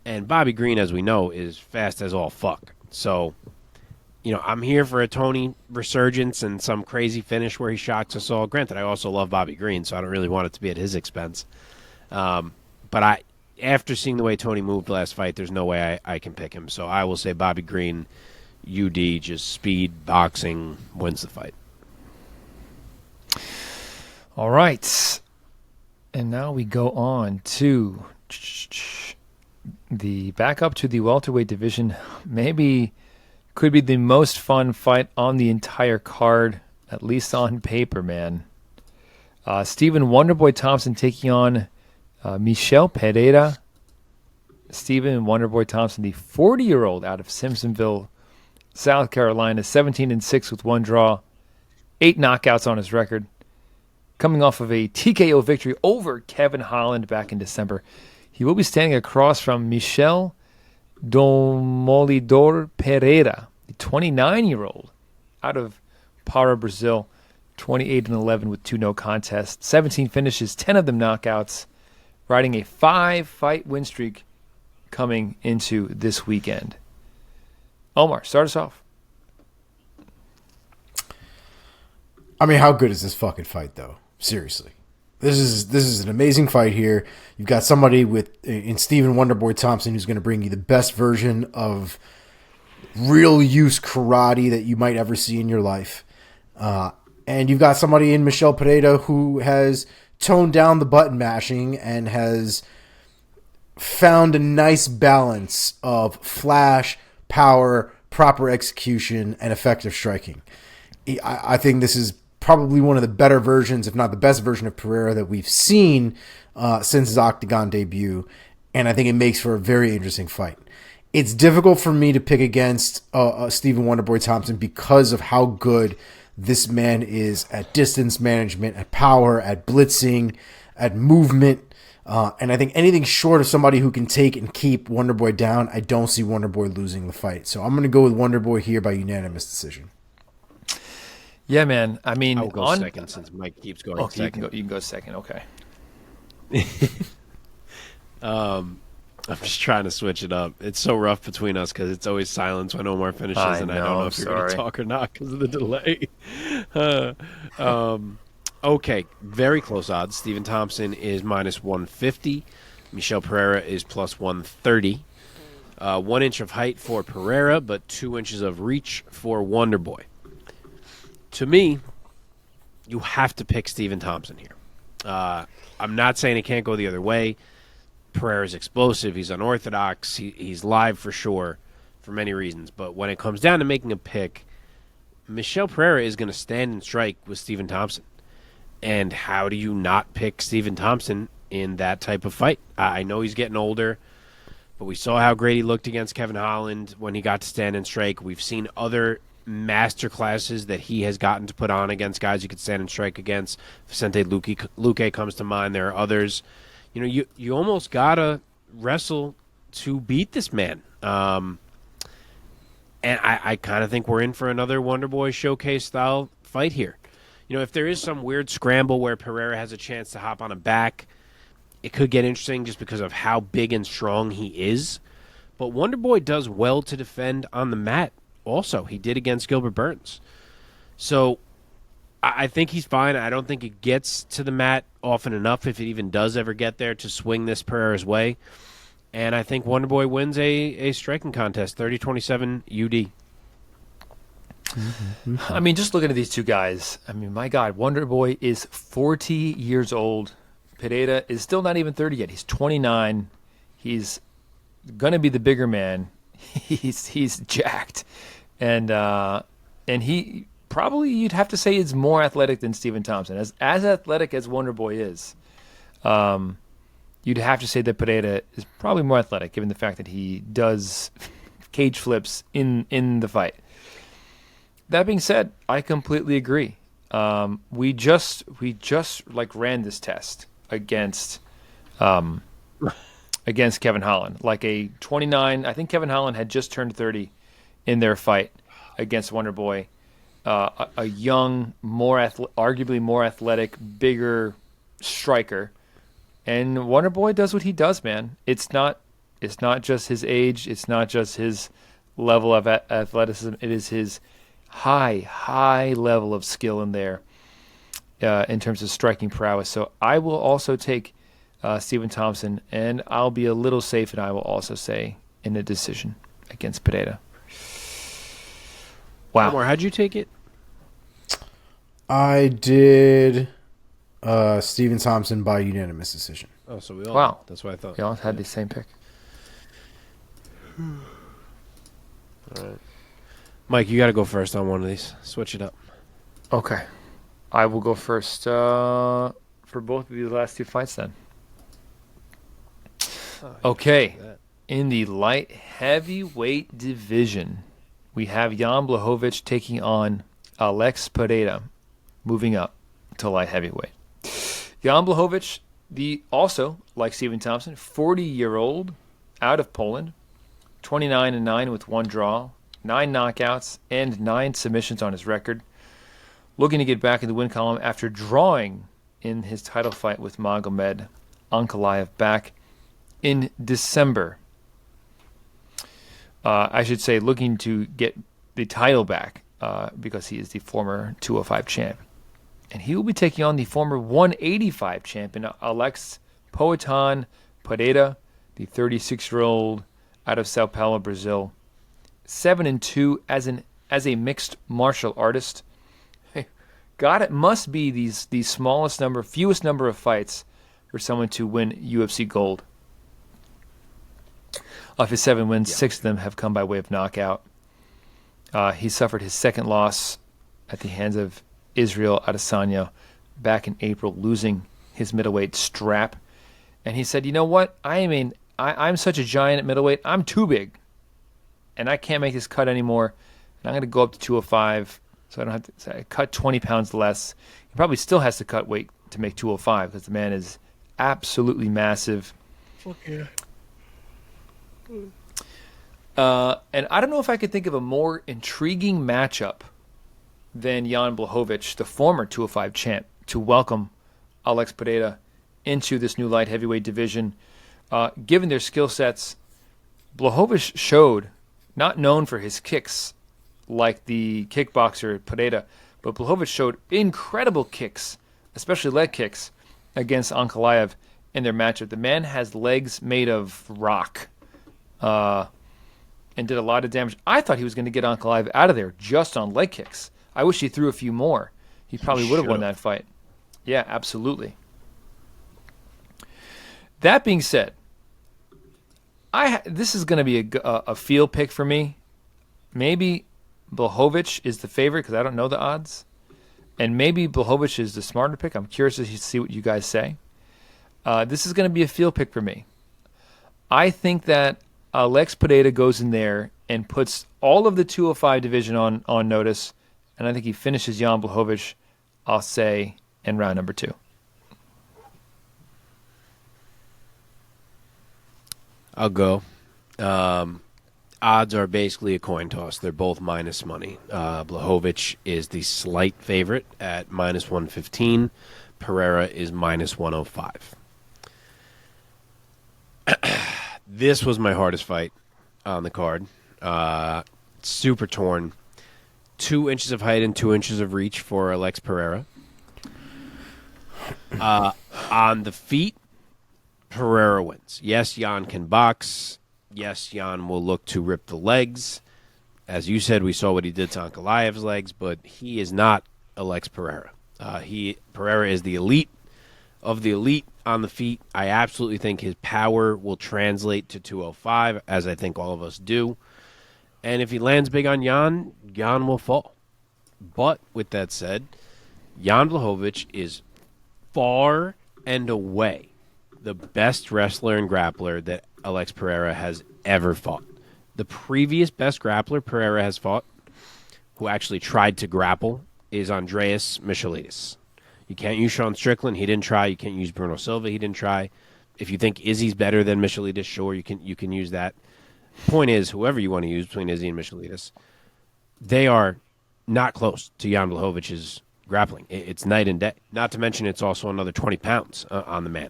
And Bobby Green, as we know, is fast as all fuck. So, I'm here for a Tony resurgence and some crazy finish where he shocks us all. Granted, I also love Bobby Green, so I don't really want it to be at his expense. But But after seeing the way Tony moved last fight, there's no way I can pick him. So I will say Bobby Green, UD, just speed, boxing, wins the fight. All right. And now we go on to the back up to the welterweight division. Maybe could be the most fun fight on the entire card, at least on paper, man. Stephen Wonderboy Thompson taking on Michel Pereira. Stephen Wonderboy Thompson, the 40-year-old out of Simpsonville, South Carolina, 17-6 with one draw, 8 knockouts on his record, coming off of a TKO victory over Kevin Holland back in December. He will be standing across from Michel Demolidor Pereira, the 29-year-old out of Para, Brazil, 28-11 with 2 no contests, 17 finishes, 10 of them knockouts, riding a 5-fight win streak coming into this weekend. Omar, start us off. I mean, how good is this fucking fight, though? Seriously. This is an amazing fight here. You've got somebody in Stephen Wonderboy Thompson who's going to bring you the best version of real use karate that you might ever see in your life. And you've got somebody in Michel Pereira who has toned down the button mashing and has found a nice balance of flash, power, proper execution, and effective striking. I think this is probably one of the better versions, if not the best version of Pereira that we've seen since his Octagon debut, and I think it makes for a very interesting fight. It's difficult for me to pick against Stephen Wonderboy Thompson because of how good this man is at distance management, at power, at blitzing, at movement. And I think anything short of somebody who can take and keep Wonderboy down, I don't see Wonderboy losing the fight. So I'm going to go with Wonderboy here by unanimous decision. Yeah, man. I mean, I'll go second since Mike keeps going second. You can go second. Okay. I'm just trying to switch it up. It's so rough between us because it's always silence when Omar finishes, and I don't know if you're going to talk or not because of the delay. Okay, very close odds. Stephen Thompson is minus 150. Michel Pereira is plus 130. 1 inch of height for Pereira, but 2 inches of reach for Wonderboy. To me, you have to pick Stephen Thompson here. I'm not saying it can't go the other way. Pereira's explosive. He's unorthodox. He's live for sure for many reasons. But when it comes down to making a pick, Michel Pereira is going to stand and strike with Stephen Thompson. And how do you not pick Stephen Thompson in that type of fight? I know he's getting older, but we saw how great he looked against Kevin Holland when he got to stand and strike. We've seen other master classes that he has gotten to put on against guys you could stand and strike against. Vicente Luque comes to mind. There are others. You know, you almost gotta wrestle to beat this man. And I kind of think we're in for another Wonderboy showcase style fight here. You know, if there is some weird scramble where Pereira has a chance to hop on a back, it could get interesting just because of how big and strong he is. But Wonderboy does well to defend on the mat also. He did against Gilbert Burns. So I think he's fine. I don't think it gets to the mat often enough, if it even does ever get there, to swing this Pereira's way. And I think Wonderboy wins a striking contest, 30-27 UD. I mean, just looking at these two guys, I mean, my God, Wonderboy is 40 years old. Pereira is still not even 30 yet. He's 29. He's going to be the bigger man. He's jacked. And he probably, you'd have to say, is more athletic than Stephen Thompson. As athletic as Wonderboy is, you'd have to say that Pereira is probably more athletic, given the fact that he does cage flips in the fight. That being said, I completely agree. We just like ran this test against Kevin Holland, like a 29. I think Kevin Holland had just turned 30 in their fight against Wonderboy. A young, arguably more athletic, bigger striker, and Wonderboy does what he does, man. It's not just his age. It's not just his level of athleticism. It is his high level of skill in there in terms of striking prowess. So I will also take Stephen Thompson, and I'll be a little safe, and I will also say in a decision against Pereira. Wow. Omar, how'd you take it? I did Stephen Thompson by unanimous decision. Oh, so we all. Wow. That's what I thought. We all had the same pick. All right. Mike, you got to go first on one of these. Switch it up. Okay. I will go first for both of these last two fights then. Okay. In the light heavyweight division, we have Jan Blachowicz taking on Alex Pereira, moving up to light heavyweight. Jan Blachowicz, also, like Stephen Thompson, 40-year-old out of Poland, 29-9 with one draw, 9 knockouts, and 9 submissions on his record. Looking to get back in the win column after drawing in his title fight with Magomed Ankalaev back in December. I should say looking to get the title back because he is the former 205 champ. And he will be taking on the former 185 champion, Alex Poatan Pereira, the 36-year-old out of Sao Paulo, Brazil. 7-2 as a mixed martial artist. God, it must be the fewest number of fights for someone to win UFC gold. Of his 7 wins, 6 of them have come by way of knockout. He suffered his second loss at the hands of Israel Adesanya back in April, losing his middleweight strap. And he said, you know what? I'm such a giant at middleweight. I'm too big. And I can't make this cut anymore. And I'm going to go up to 205 so I don't have to cut 20 pounds less. He probably still has to cut weight to make 205 because the man is absolutely massive. Fuck yeah. And I don't know if I could think of a more intriguing matchup than Jan Blachowicz, the former 205 champ, to welcome Alex Pereira into this new light heavyweight division. Given their skill sets, Blachowicz showed, not known for his kicks like the kickboxer Pereira, but Blachowicz showed incredible kicks, especially leg kicks, against Ankalaev in their matchup. The man has legs made of rock. And did a lot of damage. I thought he was going to get Ankalaev out of there just on leg kicks. I wish he threw a few more. He probably would have won that fight. Yeah, absolutely. That being said, this is going to be a field pick for me. Maybe Blachowicz is the favorite because I don't know the odds. And maybe Blachowicz is the smarter pick. I'm curious to see what you guys say. This is going to be a field pick for me. I think that Alex Pereira goes in there and puts all of the 205 division on notice, and I think he finishes Jan Blachowicz, I'll say, in round number 2. I'll go. Odds are basically a coin toss. They're both minus money. Blachowicz is the slight favorite at minus 115. Pereira is minus 105. This was my hardest fight on the card. Super torn. 2 inches of height and 2 inches of reach for Alex Pereira. On the feet, Pereira wins. Yes, Jan can box. Yes, Jan will look to rip the legs. As you said, we saw what he did to Ankalaev's legs, but he is not Alex Pereira. Pereira is the elite of the elite on the feet. I absolutely think his power will translate to 205, as I think all of us do. And if he lands big on Jan, Jan will fall. But with that said, Jan Blachowicz is far and away the best wrestler and grappler that Alex Pereira has ever fought. The previous best grappler Pereira has fought, who actually tried to grapple, is Andreas Michailidis. You can't use Sean Strickland. He didn't try. You can't use Bruno Silva. He didn't try. If you think Izzy's better than Michailidis, sure, you can use that. Point is, whoever you want to use between Izzy and Michailidis, they are not close to Jan Blachowicz's grappling. It's night and day. Not to mention it's also another 20 pounds on the man.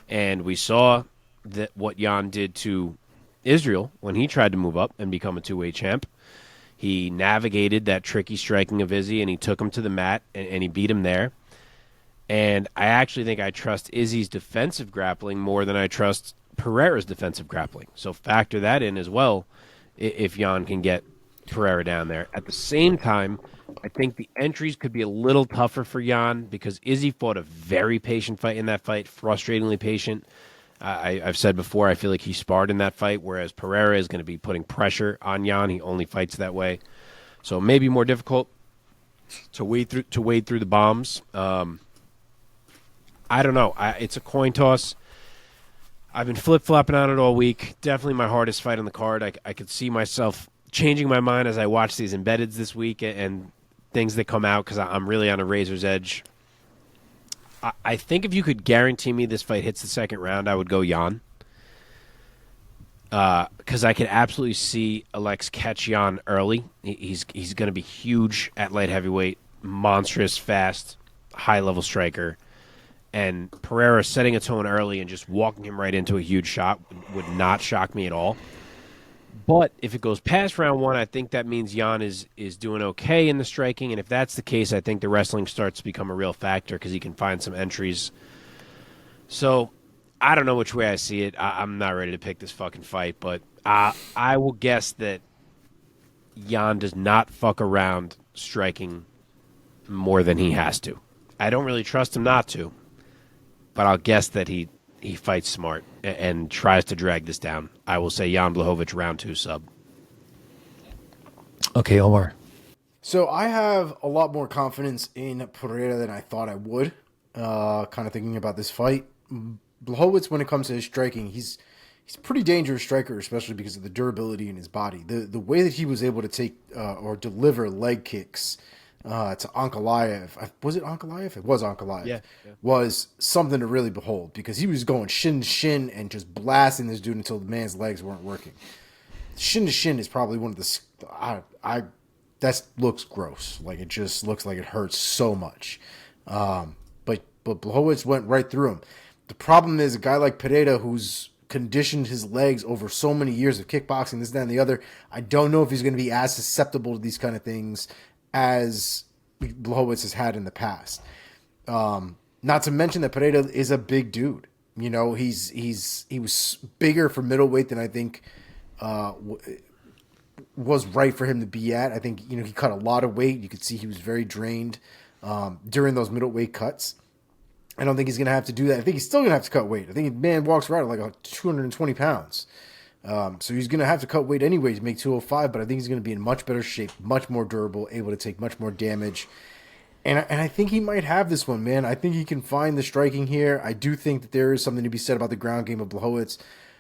And we saw that what Jan did to Israel when he tried to move up and become a two-weight champ. He navigated that tricky striking of Izzy, and he took him to the mat, and he beat him there. And I actually think I trust Izzy's defensive grappling more than I trust Pereira's defensive grappling. So factor that in as well if Jan can get Pereira down there. At the same time, I think the entries could be a little tougher for Jan because Izzy fought a very patient fight in that fight, frustratingly patient. I've said before, I feel like he sparred in that fight, whereas Pereira is going to be putting pressure on Jan. He only fights that way. So maybe more difficult to wade through the bombs. I don't know. It's a coin toss. I've been flip-flopping on it all week. Definitely my hardest fight on the card. I could see myself changing my mind as I watch these embeddeds this week and things that come out because I'm really on a razor's edge. I think if you could guarantee me this fight hits the second round, I would go Jan. Because I could absolutely see Alex catch Jan early. He's going to be huge at light heavyweight, monstrous, fast, high-level striker. And Pereira setting a tone early and just walking him right into a huge shot would not shock me at all. But if it goes past round one, I think that means Jan is doing okay in the striking. And if that's the case, I think the wrestling starts to become a real factor because he can find some entries. So I don't know which way I see it. I'm not ready to pick this fucking fight. But I will guess that Jan does not fuck around striking more than he has to. I don't really trust him not to. But I'll guess that he fights smart and tries to drag this down. I will say Jan Blachowicz round 2 sub. Okay, Omar. So I have a lot more confidence in Pereira than I thought I would. Kind of thinking about this fight. Blachowicz, when it comes to his striking, he's a pretty dangerous striker, especially because of the durability in his body. The way that he was able to take or deliver leg kicks to Ankalaev. Was it Ankalaev? It was Ankalaev. Yeah. Was something to really behold because he was going shin to shin and just blasting this dude until the man's legs weren't working. Shin to shin is probably one of the that looks gross. Like it just looks like it hurts so much. But Blachowicz went right through him. The problem is a guy like Pereira who's conditioned his legs over so many years of kickboxing, this, that, and the other. I don't know if he's going to be as susceptible to these kind of things as Blachowicz has had in the past. Not to mention that Pereira is a big dude. You know, he was bigger for middleweight than I think was right for him to be at. I think, you know, he cut a lot of weight. You could see he was very drained during those middleweight cuts. I don't think he's going to have to do that. I think he's still going to have to cut weight. I think the man walks around at like 220 pounds. So he's going to have to cut weight anyway to make 205, but I think he's going to be in much better shape, much more durable, able to take much more damage. And I think he might have this one, man. I think he can find the striking here. I do think that there is something to be said about the ground game of Blachowicz.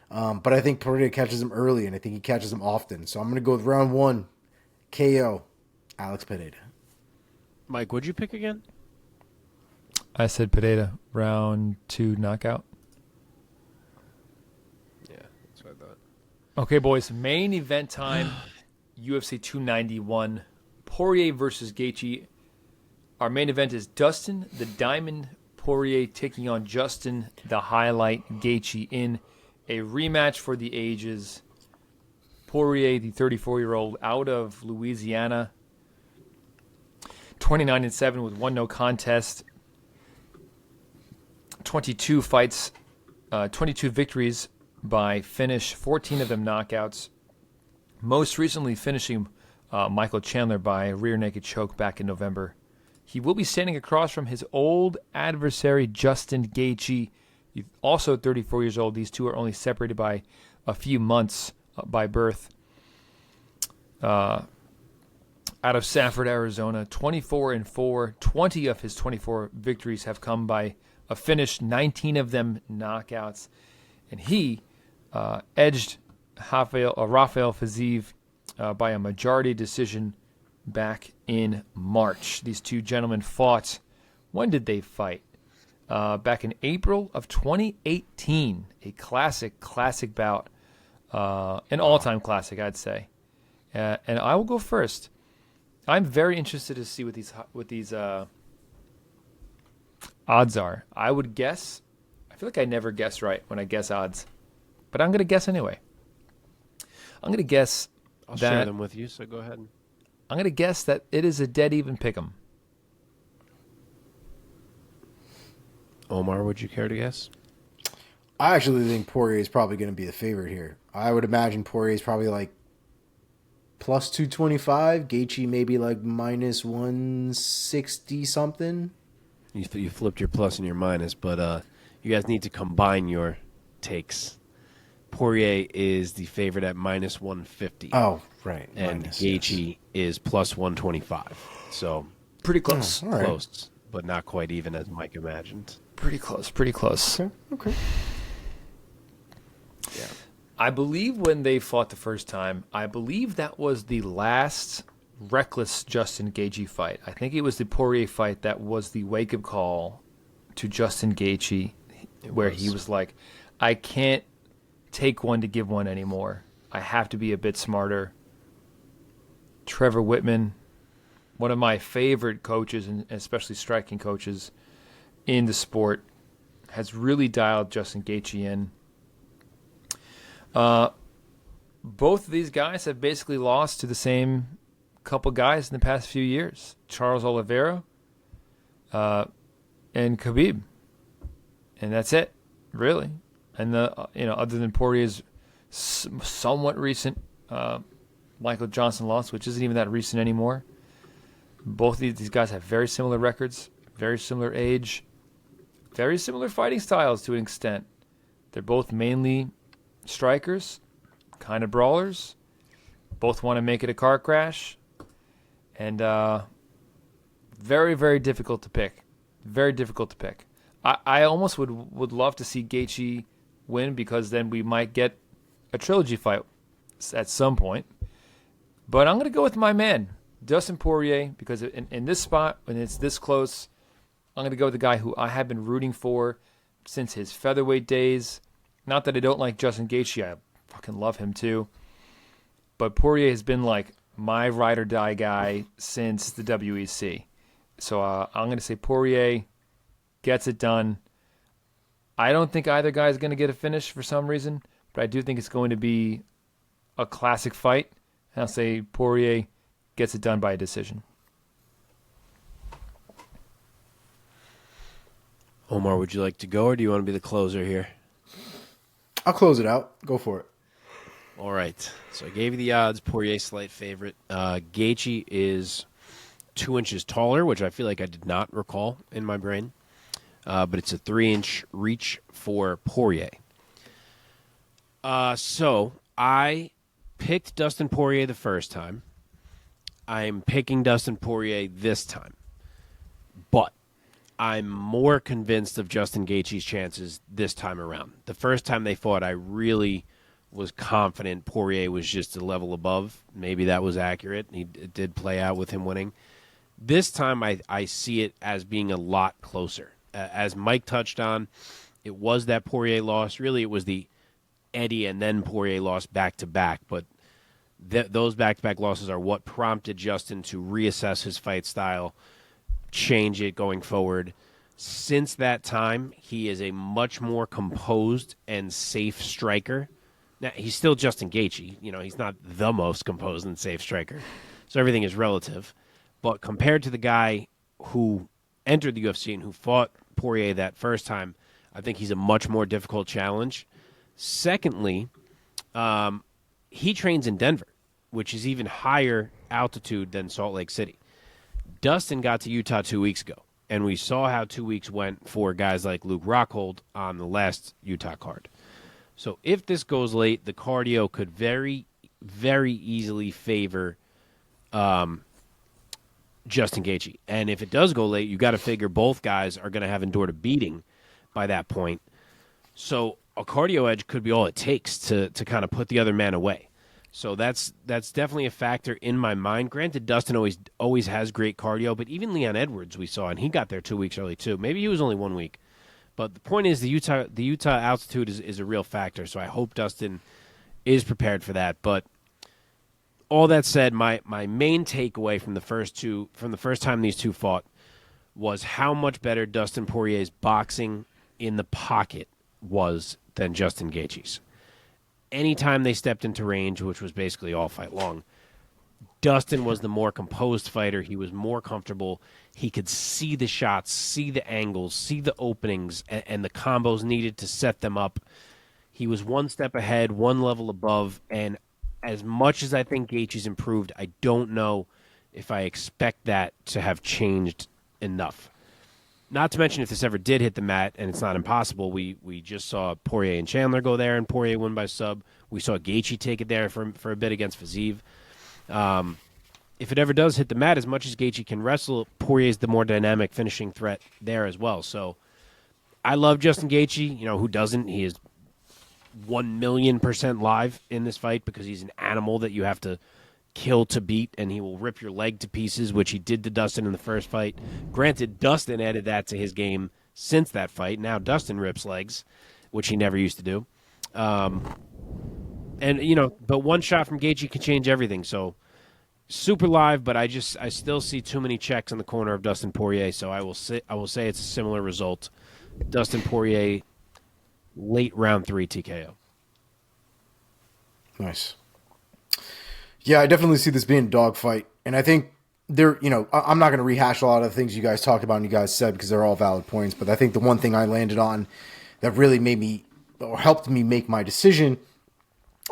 But I think Pereira catches him early, and I think he catches him often. So I'm going to go with round 1, KO, Alex Pereira. Mike, what'd you pick again? I said Pereira, round 2 knockout. Yeah, that's what I thought. Okay, boys, main event time, UFC 291, Poirier versus Gaethje. Our main event is Dustin, the Diamond Poirier, taking on Justin, the Highlight Gaethje, in a rematch for the ages. Poirier, the 34-year-old out of Louisiana, 29-7 with 1 no contest, 22 fights, 22 victories by finish, 14 of them knockouts. Most recently finishing Michael Chandler by a rear naked choke back in November. He will be standing across from his old adversary, Justin Gaethje. He's also 34 years old. These two are only separated by a few months by birth. Out of Safford, Arizona, 24-4. 20 of his 24 victories have come by a finish, 19 of them knockouts. And he edged Rafael Fiziev by a majority decision back in March. These two gentlemen fought. When did they fight? Back in April of 2018. A classic bout. An all-time classic, I'd say. And I will go first. I'm very interested to see what these odds are. I would guess. I feel like I never guess right when I guess odds, but I'm going to guess anyway. I'm going to guess I'll share them with you, so go ahead. I'm going to guess that it is a dead even pick'em. Omar, would you care to guess? I actually think Poirier is probably going to be the favorite here. I would imagine Poirier is probably like plus 225. Gaethje maybe like minus 160 something. You flipped your plus and your minus, but you guys need to combine your takes. Poirier is the favorite at minus 150. Oh, right. And Minus, Gaethje is plus 125. So Pretty close. all right. close, but not quite even as Mike imagined. Pretty close. Pretty close. Okay. Yeah. I believe when they fought the first time, I believe that was the last reckless Justin Gaethje fight. I think it was the Poirier fight that was the wake-up call to Justin Gaethje, where he was like, I can't take one to give one anymore. I have to be a bit smarter. Trevor Whitman, one of my favorite coaches, and especially striking coaches in the sport, has really dialed Justin Gaethje in. Both of these guys have basically lost to the same couple guys in the past few years: Charles Oliveira and Khabib, and that's it, really. And other than Poirier's somewhat recent Michael Johnson loss, which isn't even that recent anymore, both of these guys have very similar records, very similar age, very similar fighting styles to an extent. They're both mainly strikers, kind of brawlers. Both want to make it a car crash. And very, very difficult to pick. Very difficult to pick. I almost would love to see Gaethje win, because then we might get a trilogy fight at some point. But I'm going to go with my man, Dustin Poirier, because in this spot, when it's this close, I'm going to go with the guy who I have been rooting for since his featherweight days. Not that I don't like Justin Gaethje. I fucking love him too. But Poirier has been like my ride or die guy since the WEC. So I'm going to say Poirier gets it done. I don't think either guy is going to get a finish for some reason, but I do think it's going to be a classic fight. And I'll say Poirier gets it done by a decision. Omar, would you like to go, or do you want to be the closer here? I'll close it out. Go for it. All right. So I gave you the odds. Poirier slight favorite. Gaethje is 2 inches taller, which I feel like I did not recall in my brain. But it's a 3-inch reach for Poirier. So I picked Dustin Poirier the first time. I'm picking Dustin Poirier this time. But I'm more convinced of Justin Gaethje's chances this time around. The first time they fought, I really was confident Poirier was just a level above. Maybe that was accurate. It did play out with him winning. This time, I see it as being a lot closer. As Mike touched on, it was that Poirier loss. Really, it was the Eddie and then Poirier loss back-to-back. But those back-to-back losses are what prompted Justin to reassess his fight style, change it going forward. Since that time, he is a much more composed and safe striker. Now, he's still Justin Gaethje. He's not the most composed and safe striker. So everything is relative. But compared to the guy who entered the UFC and who fought Poirier that first time, I think he's a much more difficult challenge. Secondly, he trains in Denver, which is even higher altitude than Salt Lake City. Dustin got to Utah 2 weeks ago, and we saw how 2 weeks went for guys like Luke Rockhold on the last Utah card. So if this goes late, the cardio could very, very easily favor Justin Gaethje. And if it does go late, you got to figure both guys are going to have endured a beating by that point. So a cardio edge could be all it takes to kind of put the other man away. So that's definitely a factor in my mind. Granted, Dustin always has great cardio, but even Leon Edwards we saw, and he got there 2 weeks early too. Maybe he was only 1 week. But the point is the Utah altitude is a real factor, so I hope Dustin is prepared for that. But all that said, my main takeaway from the first time these two fought was how much better Dustin Poirier's boxing in the pocket was than Justin Gaethje's. Anytime they stepped into range, which was basically all fight long, Dustin was the more composed fighter. He was more comfortable. He could see the shots, see the angles, see the openings, and the combos needed to set them up. He was one step ahead, one level above, and as much as I think Gaethje's improved, I don't know if I expect that to have changed enough. Not to mention, if this ever did hit the mat, and it's not impossible, we just saw Poirier and Chandler go there, and Poirier win by sub. We saw Gaethje take it there for a bit against Fiziev. If it ever does hit the mat, as much as Gaethje can wrestle, Poirier is the more dynamic finishing threat there as well. So I love Justin Gaethje. You know, who doesn't? He is 1,000,000% live in this fight because he's an animal that you have to kill to beat, and he will rip your leg to pieces, which he did to Dustin in the first fight. Granted, Dustin added that to his game since that fight. Now Dustin rips legs, which he never used to do. And, you know, but one shot from Gaethje can change everything. So super live, but I still see too many checks in the corner of Dustin Poirier. So I will say it's a similar result. Dustin Poirier, late round 3 TKO. Nice. Yeah, I definitely see this being a dogfight. And I think I'm not going to rehash a lot of the things you guys talked about and you guys said because they're all valid points. But I think the one thing I landed on that really made me or helped me make my decision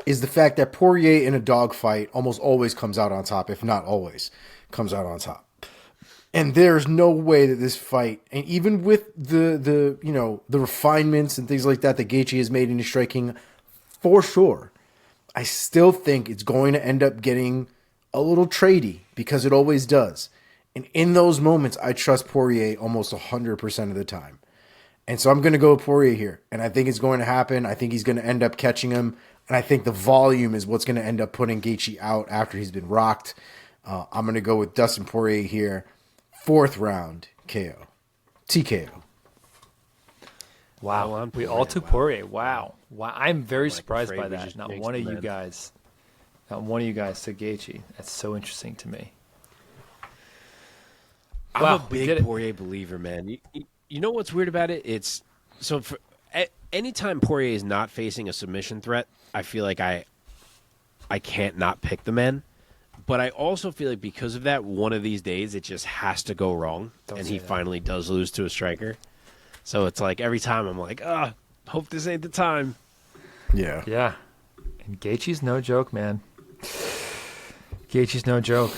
is the fact that Poirier in a dogfight almost always comes out on top, if not always comes out on top. And there's no way that this fight, and even with the refinements and things like that Gaethje has made in his striking, for sure, I still think it's going to end up getting a little tradey because it always does. And in those moments, I trust Poirier almost 100% of the time. And so I'm going to go with Poirier here. And I think it's going to happen. I think he's going to end up catching him. And I think the volume is what's going to end up putting Gaethje out after he's been rocked. I'm going to go with Dustin Poirier here. 4th round KO. TKO. Wow. We all took Poirier. Wow. I'm very surprised by that. Not one of you guys took Gaethje. That's so interesting to me. I'm a big Poirier believer, man. You know what's weird about it? It's so for anytime Poirier is not facing a submission threat, I feel like I can't not pick the man. But I also feel like because of that, one of these days it just has to go wrong, and he finally does lose to a striker. So it's like every time I'm like, hope this ain't the time. Yeah. Yeah. And Gaethje's no joke, man. Gaethje's no joke.